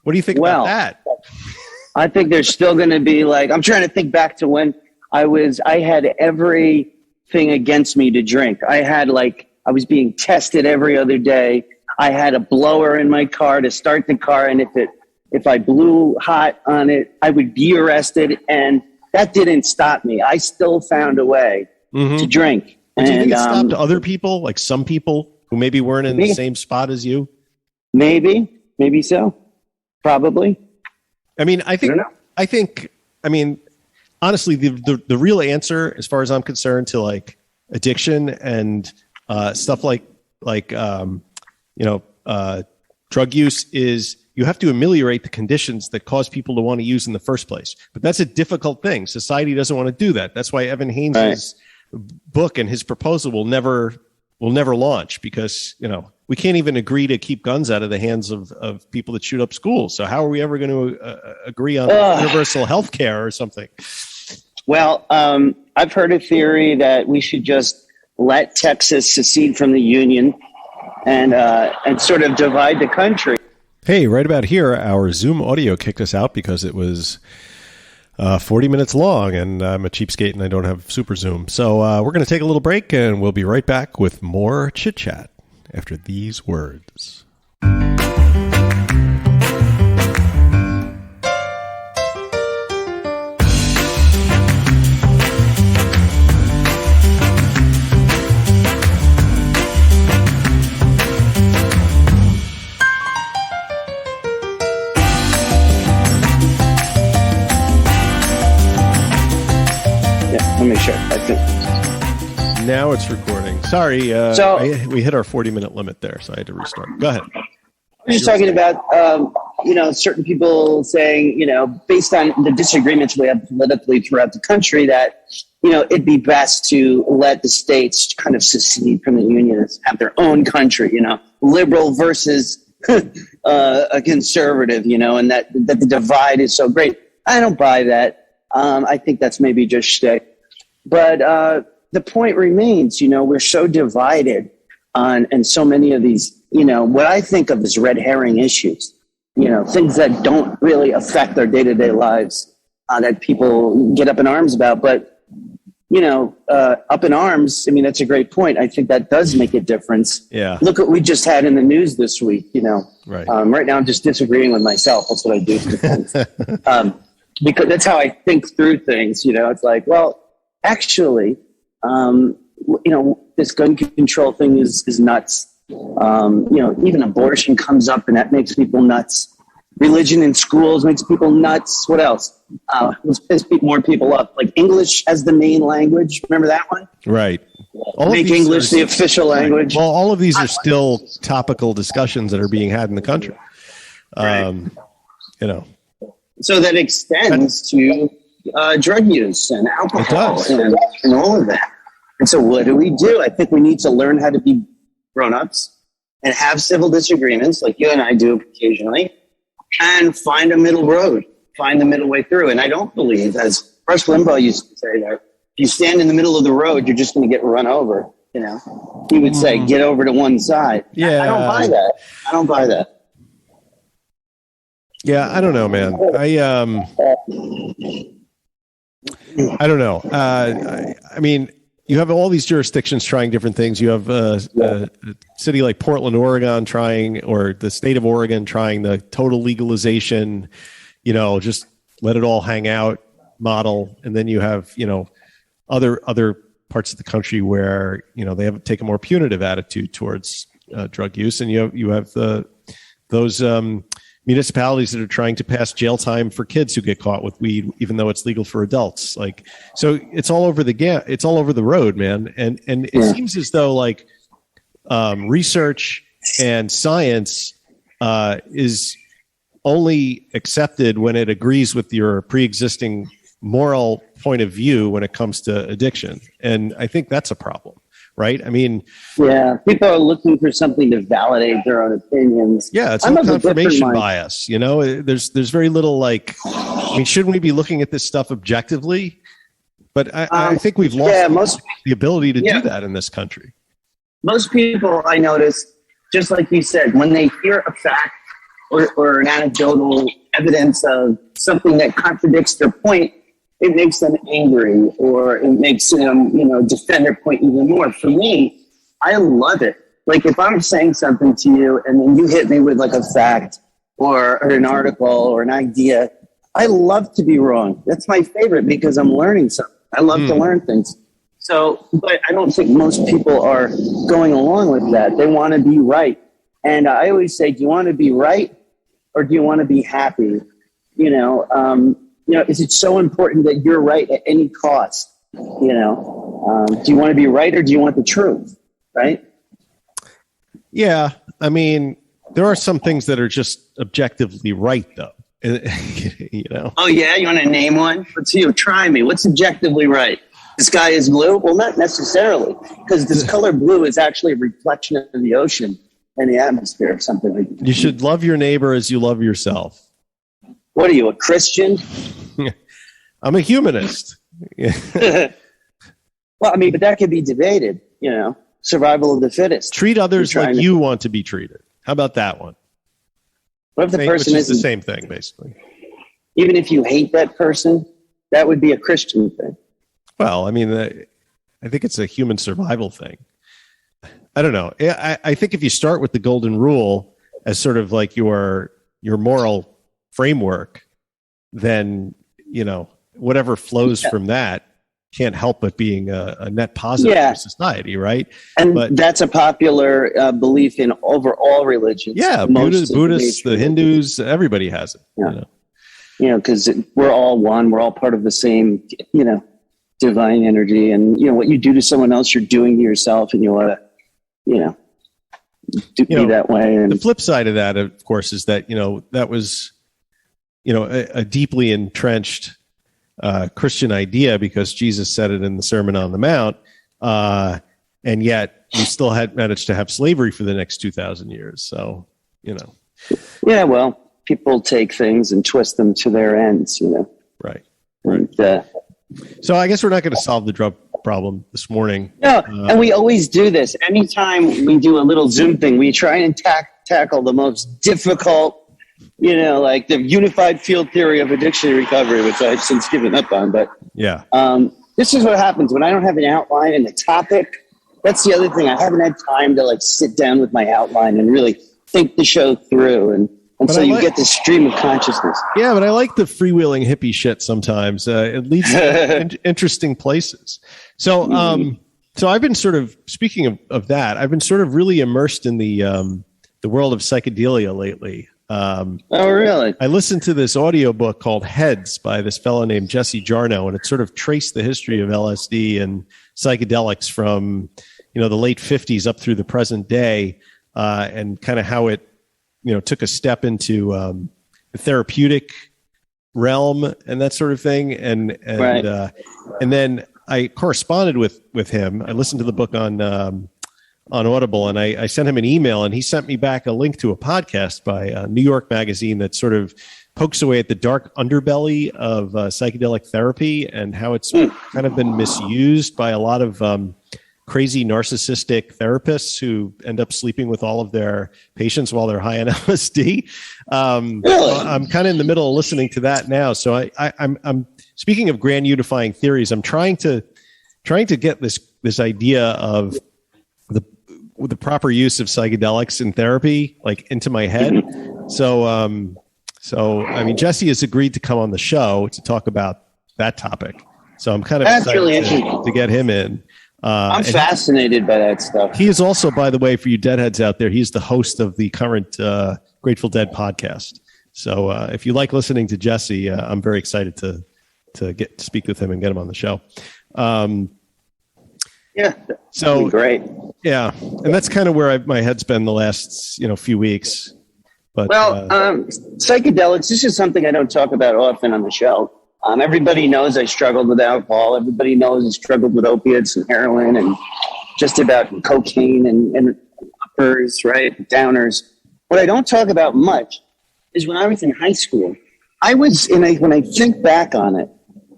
B: What do you think about that?
A: I think there's still going to be I'm trying to think back to when I had everything against me to drink. I was being tested every other day. I had a blower in my car to start the car. And if I blew hot on it, I would be arrested. And that didn't stop me. I still found a way to drink.
B: Do you think it stopped other people, like some people who maybe weren't in the same spot as you?
A: Maybe so. Probably.
B: I mean, I think, honestly, the real answer, as far as I'm concerned, to like addiction and stuff like drug use is you have to ameliorate the conditions that cause people to want to use in the first place. But that's a difficult thing. Society doesn't want to do that. That's why Evan Haynes' book and his proposal will never launch, because we can't even agree to keep guns out of the hands of people that shoot up schools. So how are we ever going to agree on universal health care or something?
A: Well, I've heard a theory that we should just let Texas secede from the Union and sort of divide the country.
B: Hey, right about here, our Zoom audio kicked us out because it was 40 minutes long, and I'm a cheapskate and I don't have Super Zoom. So we're going to take a little break, and we'll be right back with more chit-chat after these words.
A: Let me check. I think
B: now it's recording. Sorry, we hit our 40-minute limit there, so I had to restart. Go ahead.
A: I'm just talking about certain people saying, based on the disagreements we have politically throughout the country, that it'd be best to let the states kind of secede from the union, have their own country, liberal versus a conservative, and that the divide is so great. I don't buy that. I think that's maybe just shtick. But the point remains, we're so divided on so many of these, what I think of as red herring issues, things that don't really affect our day-to-day lives that people get up in arms about. But, up in arms, that's a great point. I think that does make a difference.
B: Yeah.
A: Look what we just had in the news this week,
B: Right.
A: Right now I'm just disagreeing with myself. That's what I do. Because that's how I think through things, it's like, well, actually, this gun control thing is nuts. Even abortion comes up and that makes people nuts. Religion in schools makes people nuts. What else? Let's piss more people up. Like English as the main language. Remember that one?
B: Right.
A: Make English the official language.
B: Well, all of these are still topical discussions that are being had in the country.
A: So that extends to drug use and alcohol and all of that. And so what do we do? I think we need to learn how to be grown-ups and have civil disagreements like you and I do occasionally and find a middle road, find the middle way through. And I don't believe, as Rush Limbaugh used to say, that if you stand in the middle of the road, you're just going to get run over. He would say, get over to one side.
B: Yeah.
A: I don't buy that.
B: Yeah, I don't know, man. I don't know. you have all these jurisdictions trying different things. You have a city like Portland, Oregon or the state of Oregon trying the total legalization, just let it all hang out model. And then you have, other parts of the country where, they have take a more punitive attitude towards drug use. And you have those municipalities that are trying to pass jail time for kids who get caught with weed, even though it's legal for adults. So it's all over it's all over the road, man. And it seems as though research and science is only accepted when it agrees with your pre-existing moral point of view when it comes to addiction. And I think that's a problem. Right? I mean,
A: people are looking for something to validate their own opinions.
B: Yeah, it's a confirmation bias. There's very little shouldn't we be looking at this stuff objectively? But I think we've lost the ability to do that in this country.
A: Most people, I notice, just like you said, when they hear a fact or an anecdotal evidence of something that contradicts their point, it makes them angry, or it makes them, defend their point even more. For me, I love it. If I'm saying something to you and then you hit me with a fact or an article or an idea, I love to be wrong. That's my favorite because I'm learning something. I love to learn things. So, but I don't think most people are going along with that. They want to be right. And I always say, do you want to be right or do you want to be happy? Is it so important that you're right at any cost? Do you want to be right or do you want the truth? Right?
B: Yeah. I mean, there are some things that are just objectively right, though. Oh,
A: yeah? You want to name one? Let's see. Try me. What's objectively right? The sky is blue? Well, not necessarily, because this color blue is actually a reflection of the ocean and the atmosphere or something like that.
B: You should love your neighbor as you love yourself.
A: What are you, a Christian?
B: I'm a humanist.
A: Well, but that could be debated, survival of the fittest.
B: Treat others like you want to be treated. How about that one?
A: What if the person
B: is the same thing, basically?
A: Even if you hate that person, that would be a Christian thing.
B: Well, I mean, I think it's a human survival thing. I don't know. I think if you start with the golden rule as sort of like your moral framework, then, whatever flows from that can't help but being a net positive for society, right?
A: And that's a popular belief in over all religions.
B: Yeah, Buddhists, the Hindus, everybody has it.
A: Because we're all one. We're all part of the same, divine energy. And, what you do to someone else, you're doing to yourself, and you ought to, be that way. And
B: the flip side of that, of course, is that, that was, a deeply entrenched Christian idea because Jesus said it in the Sermon on the Mount, and yet we still had managed to have slavery for the next 2,000 years. So,
A: Yeah, well, people take things and twist them to their ends,
B: Right.
A: And,
B: so I guess we're not going to solve the drug problem this morning.
A: No, and we always do this. Anytime we do a little Zoom thing, we try and tackle the most difficult, like the unified field theory of addiction recovery, which I've since given up on. But this is what happens when I don't have an outline and a topic. That's the other thing. I haven't had time to sit down with my outline and really think the show through. And so you get this stream of consciousness.
B: Yeah, but I like the freewheeling hippie shit sometimes. It leads to interesting places. So so I've been sort of, speaking of that, I've been sort of really immersed in the world of psychedelia lately.
A: Oh, really?
B: I listened to this audiobook called Heads by this fellow named Jesse Jarnow, and it sort of traced the history of LSD and psychedelics from, the late 50s up through the present day, and kind of how it, took a step into the therapeutic realm and that sort of thing. And then I corresponded with him. I listened to the book on Audible, and I sent him an email, and he sent me back a link to a podcast by New York Magazine that sort of pokes away at the dark underbelly of psychedelic therapy and how it's kind of been misused by a lot of crazy narcissistic therapists who end up sleeping with all of their patients while they're high on LSD. I'm kind of in the middle of listening to that now. So I'm speaking of grand unifying theories, I'm trying to trying to get this idea of the proper use of psychedelics in therapy, like, into my head. So I mean, Jesse has agreed to come on the show to talk about that topic. So I'm kind of excited
A: really
B: to get him in.
A: I'm fascinated by that stuff.
B: He is also, by the way, for you deadheads out there, he's the host of the current Grateful Dead podcast. So if you like listening to Jesse, I'm very excited to get to speak with him and get him on the show.
A: Yeah.
B: So
A: great.
B: Yeah, and that's kind of where my head's been the last few weeks. But
A: psychedelics. This is something I don't talk about often on the show. Everybody knows I struggled with alcohol. Everybody knows I struggled with opiates and heroin and just about cocaine and uppers, right? Downers. What I don't talk about much is when I was in high school, when I think back on it,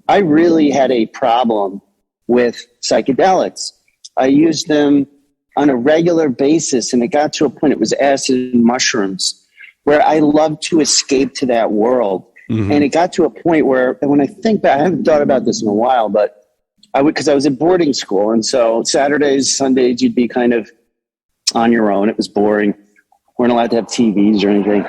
A: I really had a problem with psychedelics. I used them on a regular basis, and it got to a point, it was acid and mushrooms, where I loved to escape to that world. Mm-hmm. And it got to a point where, when I think back, I haven't thought about this in a while, but because I was at boarding school, and so Saturdays, Sundays, you'd be kind of on your own. It was boring. Weren't allowed to have TVs or anything.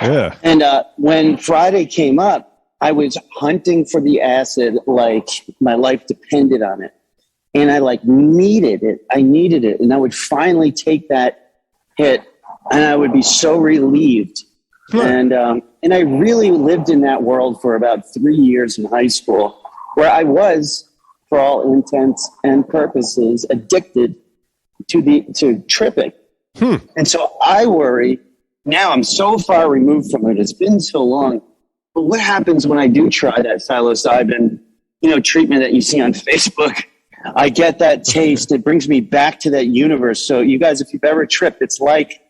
B: Yeah.
A: And when Friday came up, I was hunting for the acid like my life depended on it. And I needed it. I needed it. And I would finally take that hit, and I would be so relieved. Huh. And I really lived in that world for about 3 years in high school, where I was, for all intents and purposes, addicted to tripping. And so I worry, now I'm so far removed from it. It's been so long. But what happens when I do try that psilocybin, treatment that you see on Facebook? I get that taste. It brings me back to that universe. So you guys, if you've ever tripped, it's like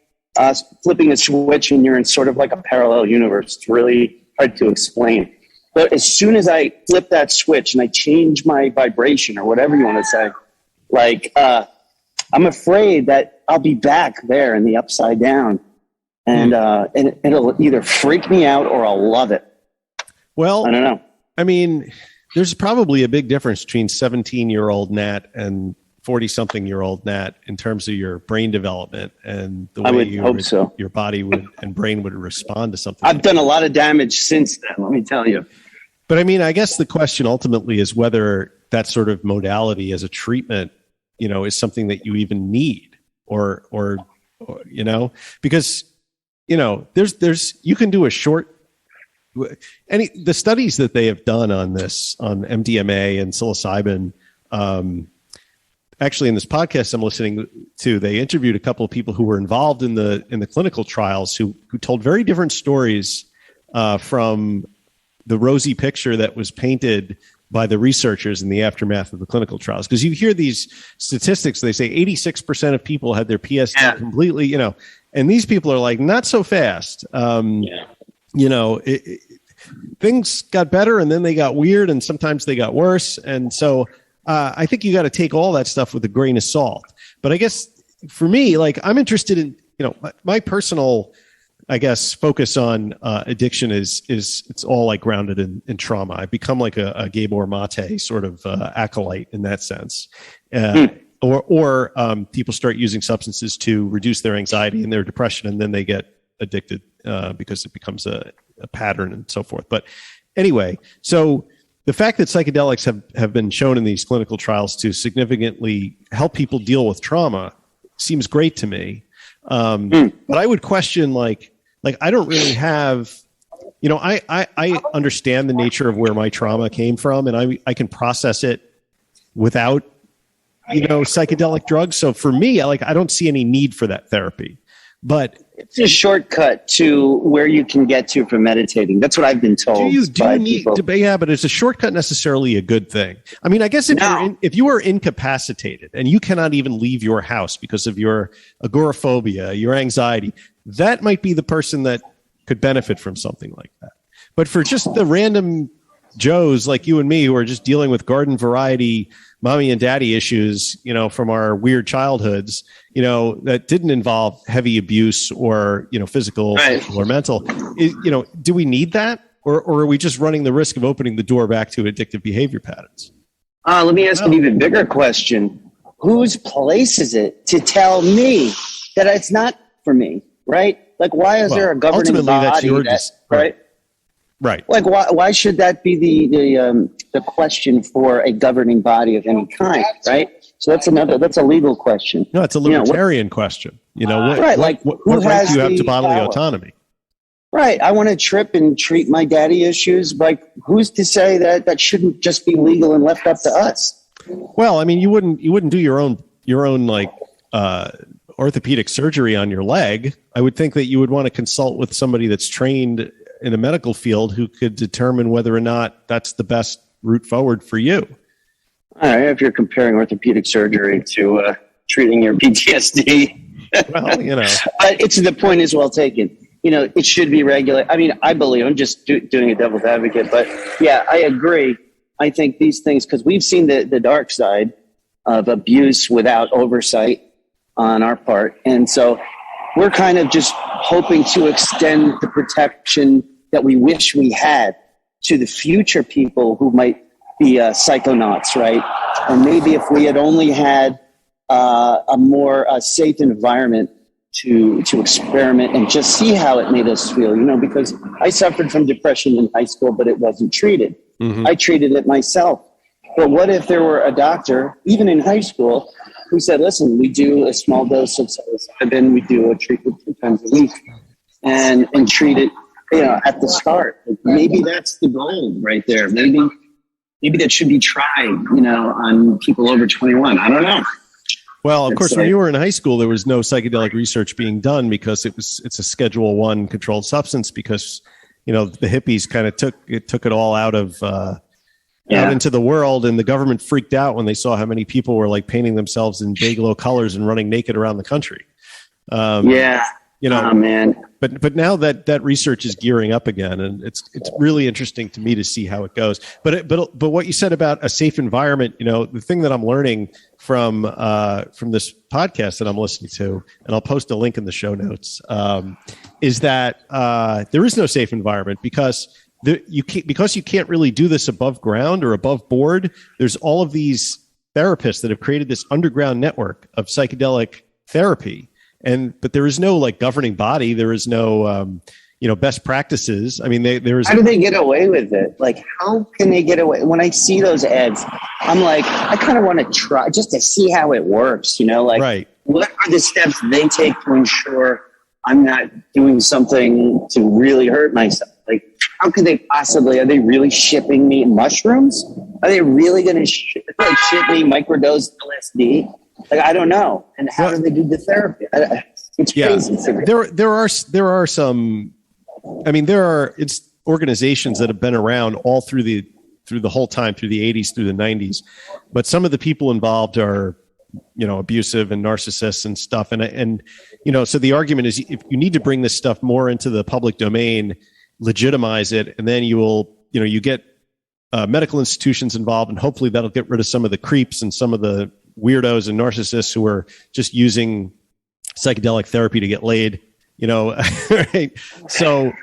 A: flipping a switch and you're in sort of like a parallel universe. It's really hard to explain. But as soon as I flip that switch and I change my vibration or whatever you want to say, I'm afraid that I'll be back there in the upside down. And it'll either freak me out or I'll love it.
B: Well,
A: I don't know.
B: I mean, there's probably a big difference between 17-year-old Nat and 40-something-year-old Nat in terms of your brain development and the way your body and brain would respond to something.
A: I've done a lot of damage since then, let me tell you.
B: But I mean, I guess the question ultimately is whether that sort of modality as a treatment, is something that you even need or because, there's you can do a short. The studies that they have done on this, on MDMA and psilocybin, actually in this podcast I'm listening to, they interviewed a couple of people who were involved in the clinical trials who told very different stories from the rosy picture that was painted by the researchers in the aftermath of the clinical trials. Because you hear these statistics, they say 86% of people had their PSD completely, and these people are like, not so fast. Things got better and then they got weird and sometimes they got worse. And so I think you got to take all that stuff with a grain of salt. But I guess for me, I'm interested in, my personal, I guess, focus on addiction is it's all grounded in trauma. I've become like a Gabor Mate sort of acolyte in that sense. Or people start using substances to reduce their anxiety and their depression, and then they get addicted because it becomes a pattern and so forth. But anyway, so the fact that psychedelics have been shown in these clinical trials to significantly help people deal with trauma seems great to me. But I would question, I don't really have, I understand the nature of where my trauma came from, and I can process it without, psychedelic drugs. So for me, I don't see any need for that therapy. But
A: it's a shortcut to where you can get to for meditating. That's what I've been told.
B: Do you need to? Yeah, but is a shortcut necessarily a good thing? I mean, I guess if you are incapacitated and you cannot even leave your house because of your agoraphobia, your anxiety, that might be the person that could benefit from something like that. But for just the random Joes like you and me who are just dealing with garden variety mommy and daddy issues, from our weird childhoods, that didn't involve heavy abuse or, physical or mental, do we need that? Or are we just running the risk of opening the door back to addictive behavior patterns?
A: Let me ask an even bigger question. Whose place is it to tell me that it's not for me, right? Like, why is there a governing body
B: that's your
A: right?
B: Right.
A: Like, why should that be the question for a governing body of any kind, right? So that's a legal question.
B: No, it's a libertarian question. What right do you have to bodily autonomy?
A: Right. I want to trip and treat my daddy issues. Like, who's to say that shouldn't just be legal and left up to us?
B: Well, I mean, you wouldn't do your own like orthopedic surgery on your leg. I would think that you would want to consult with somebody that's trained in a medical field who could determine whether or not that's the best route forward for you.
A: All right. If you're comparing orthopedic surgery to treating your PTSD,
B: well,
A: the point is well taken. It should be regulated. I mean, I believe I'm just doing a devil's advocate, but yeah, I agree. I think these things, because we've seen the dark side of abuse without oversight on our part. And so we're kind of just hoping to extend the protection that we wish we had to the future people who might be psychonauts, right? Or maybe if we had only had a more safe environment to experiment and just see how it made us feel, because I suffered from depression in high school, but it wasn't treated. Mm-hmm. I treated it myself. But what if there were a doctor, even in high school, who said, listen, we do a small dose of psilocybin, we do a treatment 2 times a week, and treat it, at the start. Maybe that's the goal right there. Maybe that should be tried, on people over 21. I don't know.
B: Well, of course, when you were in high school, there was no psychedelic research being done because it's a Schedule I controlled substance because, the hippies kind of took it all out into the world, and the government freaked out when they saw how many people were like painting themselves in Day-Glo colors and running naked around the country. Oh
A: man.
B: But now that research is gearing up again, and it's really interesting to me to see how it goes. But what you said about a safe environment, the thing that I'm learning from this podcast that I'm listening to, and I'll post a link in the show notes, is that there is no safe environment because you can't really do this above ground or above board. There's all of these therapists that have created this underground network of psychedelic therapy. But there is no like governing body. There is no, best practices. I mean,
A: how do they get away with it? Like, how can they get away? When I see those ads, I'm like, I kind of want to try just to see how it works.
B: Right.
A: What are the steps they take to ensure I'm not doing something to really hurt myself? Like, how could they possibly? Are they really shipping me mushrooms? Are they really going to ship me microdosed LSD? Like, I don't know. And how do they do the therapy? It's crazy.
B: There are some, it's organizations that have been around all through the whole time, through the 80s, through the 90s. But some of the people involved are, abusive and narcissists and stuff. And so the argument is if you need to bring this stuff more into the public domain, legitimize it, and then you get medical institutions involved, and hopefully that'll get rid of some of the creeps and some of the weirdos and narcissists who are just using psychedelic therapy to get laid, right? So,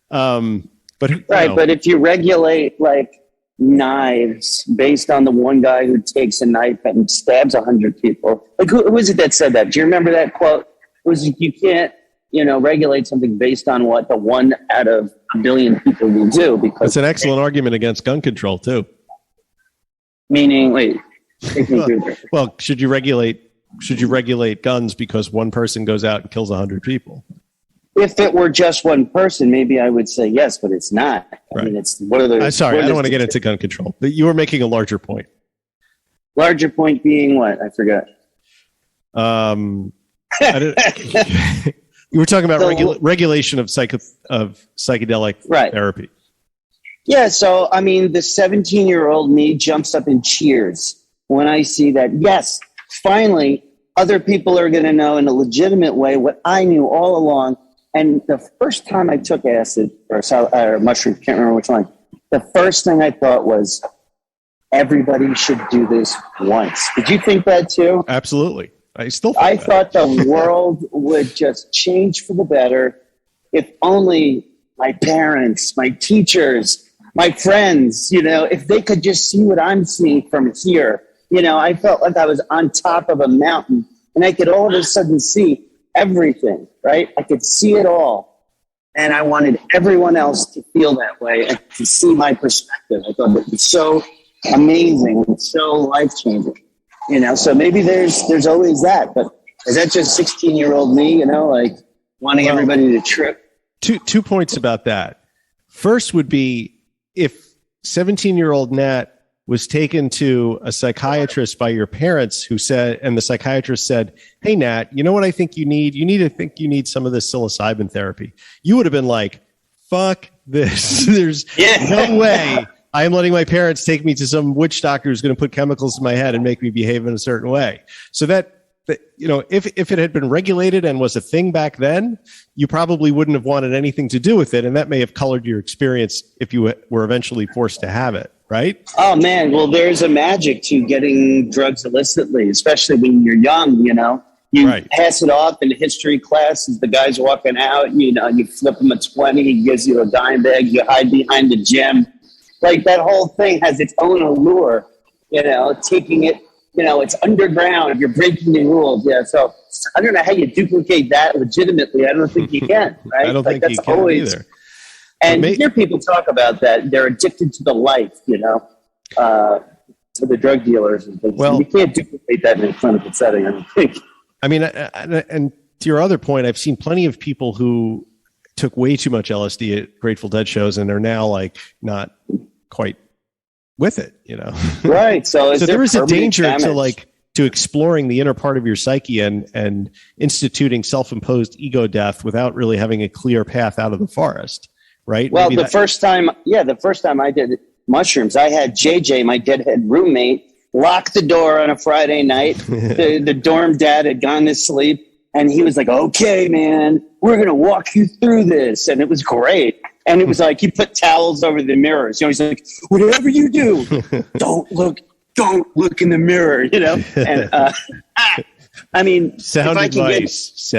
B: but
A: if you regulate like knives based on the one guy who takes a knife and stabs 100 people, like who was it that said that? Do you remember that quote? It was, you can't, regulate something based on what the 1 out of a billion people will do, because
B: it's an excellent argument against gun control too.
A: Meaning, wait.
B: Well, should you regulate guns because one person goes out and kills 100 people?
A: If it were just one person, maybe I would say yes, but it's not.
B: Right.
A: I mean, it's what are the?
B: I'm sorry, I don't want to get into gun control. But you were making a larger point.
A: Larger point being what? I forgot.
B: You were talking about regulation of psychedelic therapy.
A: Yeah, so I mean, the 17-year-old me jumps up and cheers when I see that, yes, finally, other people are going to know in a legitimate way what I knew all along. And the first time I took acid or mushroom, can't remember which one, the first thing I thought was, everybody should do this once. Did you think that too?
B: Absolutely. I
A: thought the world would just change for the better if only my parents, my teachers, my friends, if they could just see what I'm seeing from here, I felt like I was on top of a mountain and I could all of a sudden see everything, right? I could see it all. And I wanted everyone else to feel that way and to see my perspective. I thought it was so amazing and so life-changing, So maybe there's always that, but is that just 16-year-old me, wanting everybody to trip?
B: Two points about that. First would be if 17-year-old Nat was taken to a psychiatrist by your parents and the psychiatrist said, hey, Nat, you know what I think you need? You need some of this psilocybin therapy. You would have been like, fuck this. There's no way I am letting my parents take me to some witch doctor who's going to put chemicals in my head and make me behave in a certain way. So that if it had been regulated and was a thing back then, you probably wouldn't have wanted anything to do with it. And that may have colored your experience if you were eventually forced to have it, right?
A: Oh, man. Well, there's a magic to getting drugs illicitly, especially when you're young, You pass it off in history class as the guy's walking out, you flip him a 20, he gives you a dime bag, you hide behind the gym. Like that whole thing has its own allure, taking it. It's underground. You're breaking the rules. Yeah. So I don't know how you duplicate that legitimately. I don't think you can. Right.
B: I don't think you can either.
A: And you hear people talk about that. They're addicted to the life, to the drug dealers and things. Well, you can't duplicate that in a clinical setting, I don't think.
B: I mean, and to your other point, I've seen plenty of people who took way too much LSD at Grateful Dead shows and are now not quite with it, Right. So there is a danger to exploring the inner part of your psyche and instituting self-imposed ego death without really having a clear path out of the forest, right?
A: Well, the first time I did mushrooms, I had JJ, my deadhead roommate, lock the door on a Friday night. the dorm dad had gone to sleep and he was like, okay, man, we're going to walk you through this. And it was great. And it was like he put towels over the mirrors. He's like, whatever you do, don't look in the mirror, And I mean,
B: sound advice.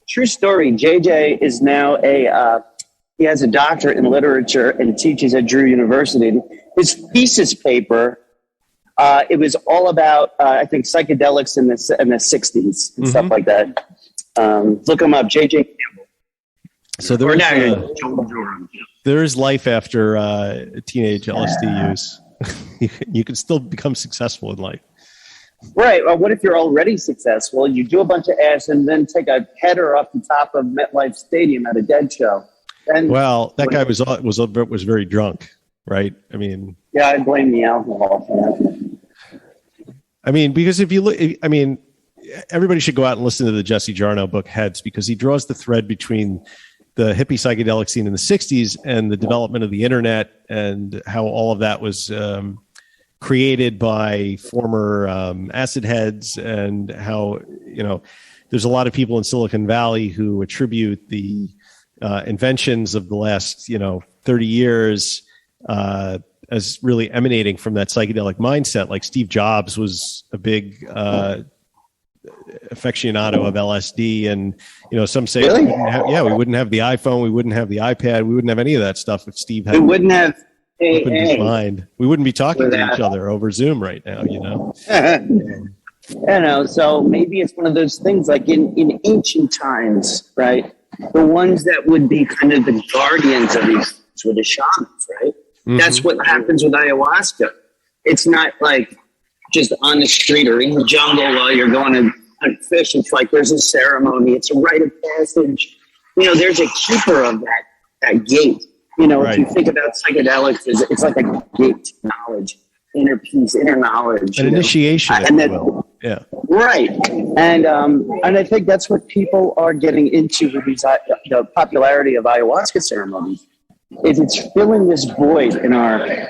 A: True story. JJ is now he has a doctorate in literature and teaches at Drew University. His thesis paper, it was all about I think psychedelics in the 60s and stuff like that. Look him up, JJ Campbell.
B: So there is life after teenage LSD use. You can still become successful in life.
A: Right. Well, what if you're already successful? You do a bunch of acid and then take a header off the top of MetLife Stadium at a Dead show. And
B: that guy was very drunk, right? I mean,
A: yeah, I blame the alcohol for that.
B: I mean, because if you look, everybody should go out and listen to the Jesse Jarnow book Heads, because he draws the thread between the hippie psychedelic scene in the 60s and the development of the internet and how all of that was created by former acid heads, and how, there's a lot of people in Silicon Valley who attribute the inventions of the last, 30 years as really emanating from that psychedelic mindset. Like Steve Jobs was a big aficionado of LSD, and some say
A: really?
B: we wouldn't have the iPhone, we wouldn't have the iPad, we wouldn't have any of that stuff if Steve had.
A: We wouldn't have
B: opened his mind. We wouldn't be talking to each other over Zoom right now.
A: So maybe it's one of those things like in ancient times, right? The ones that would be kind of the guardians of these things were the shamans, right? Mm-hmm. That's what happens with ayahuasca. It's not like just on the street or in the jungle while you're going to hunt fish. It's like there's a ceremony. It's a rite of passage. There's a keeper of that gate. Right. If you think about psychedelics, it's like a gate to knowledge, inner peace, inner knowledge.
B: An initiation, yeah. Right.
A: And I think that's what people are getting into with these, the popularity of ayahuasca ceremonies. It's filling this void in our,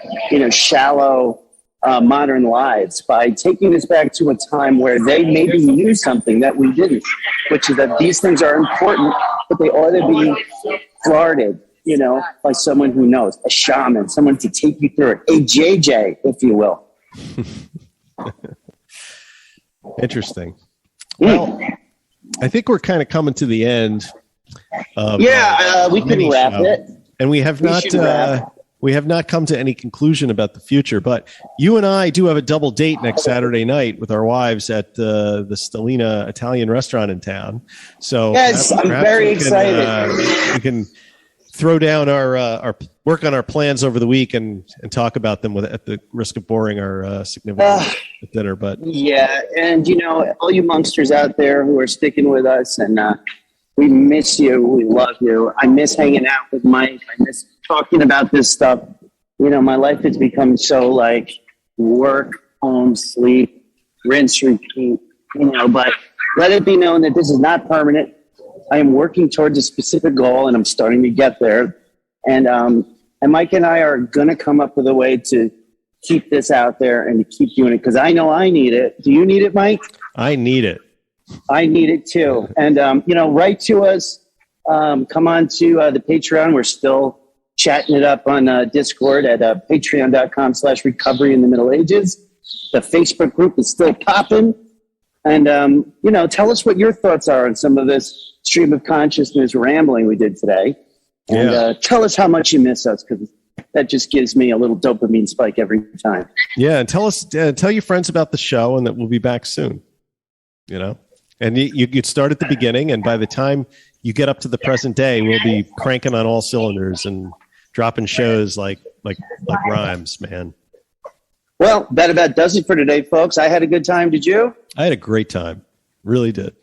A: shallow, modern lives by taking us back to a time where they maybe knew something that we didn't, which is that these things are important, but they ought to be guarded, by someone who knows, a shaman, someone to take you through it, a JJ, if you will.
B: Interesting. Well, I think we're kind of coming to the end.
A: We can wrap it.
B: And we have not we have not come to any conclusion about the future, but you and I do have a double date next Saturday night with our wives at the Stellina Italian restaurant in town. So
A: yes, I'm very excited.
B: We can throw down our work on our plans over the week and talk about them at the risk of boring our significant at dinner. But
A: yeah, and all you monsters out there who are sticking with us, and we miss you. We love you. I miss hanging out with Mike. I miss talking about this stuff. My life has become so like work, home, sleep, rinse, repeat. But let it be known that this is not permanent. I am working towards a specific goal, and I'm starting to get there. And Mike and I are going to come up with a way to keep this out there and to keep doing it, because I know I need it. Do you need it, Mike?
B: I need it.
A: I need it too. And, write to us. Come on to the Patreon. We're still chatting it up on Discord at patreon.com/recovery in the Middle Ages. The Facebook group is still popping. And, tell us what your thoughts are on some of this stream of consciousness rambling we did today. And tell us how much you miss us, because that just gives me a little dopamine spike every time.
B: Yeah, and tell your friends about the show, and that we'll be back soon. And you start at the beginning, and by the time you get up to the present day, we'll be cranking on all cylinders and dropping shows like rhymes, man.
A: Well, that about does it for today, folks. I had a good time. Did you?
B: I had a great time. Really did.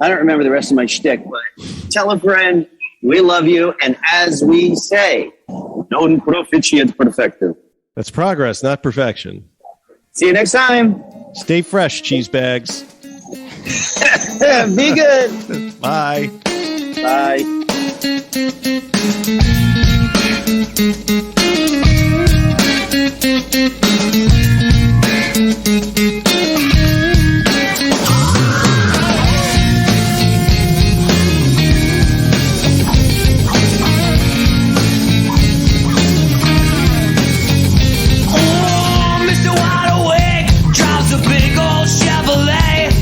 A: I don't remember the rest of my shtick, but tell a friend we love you. And as we say, non proficiat perfectum.
B: That's progress, not perfection.
A: See you next time.
B: Stay fresh, cheese bags.
A: Be good.
B: Bye.
A: Bye.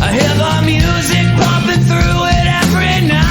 E: I hear the music pumping through it every night.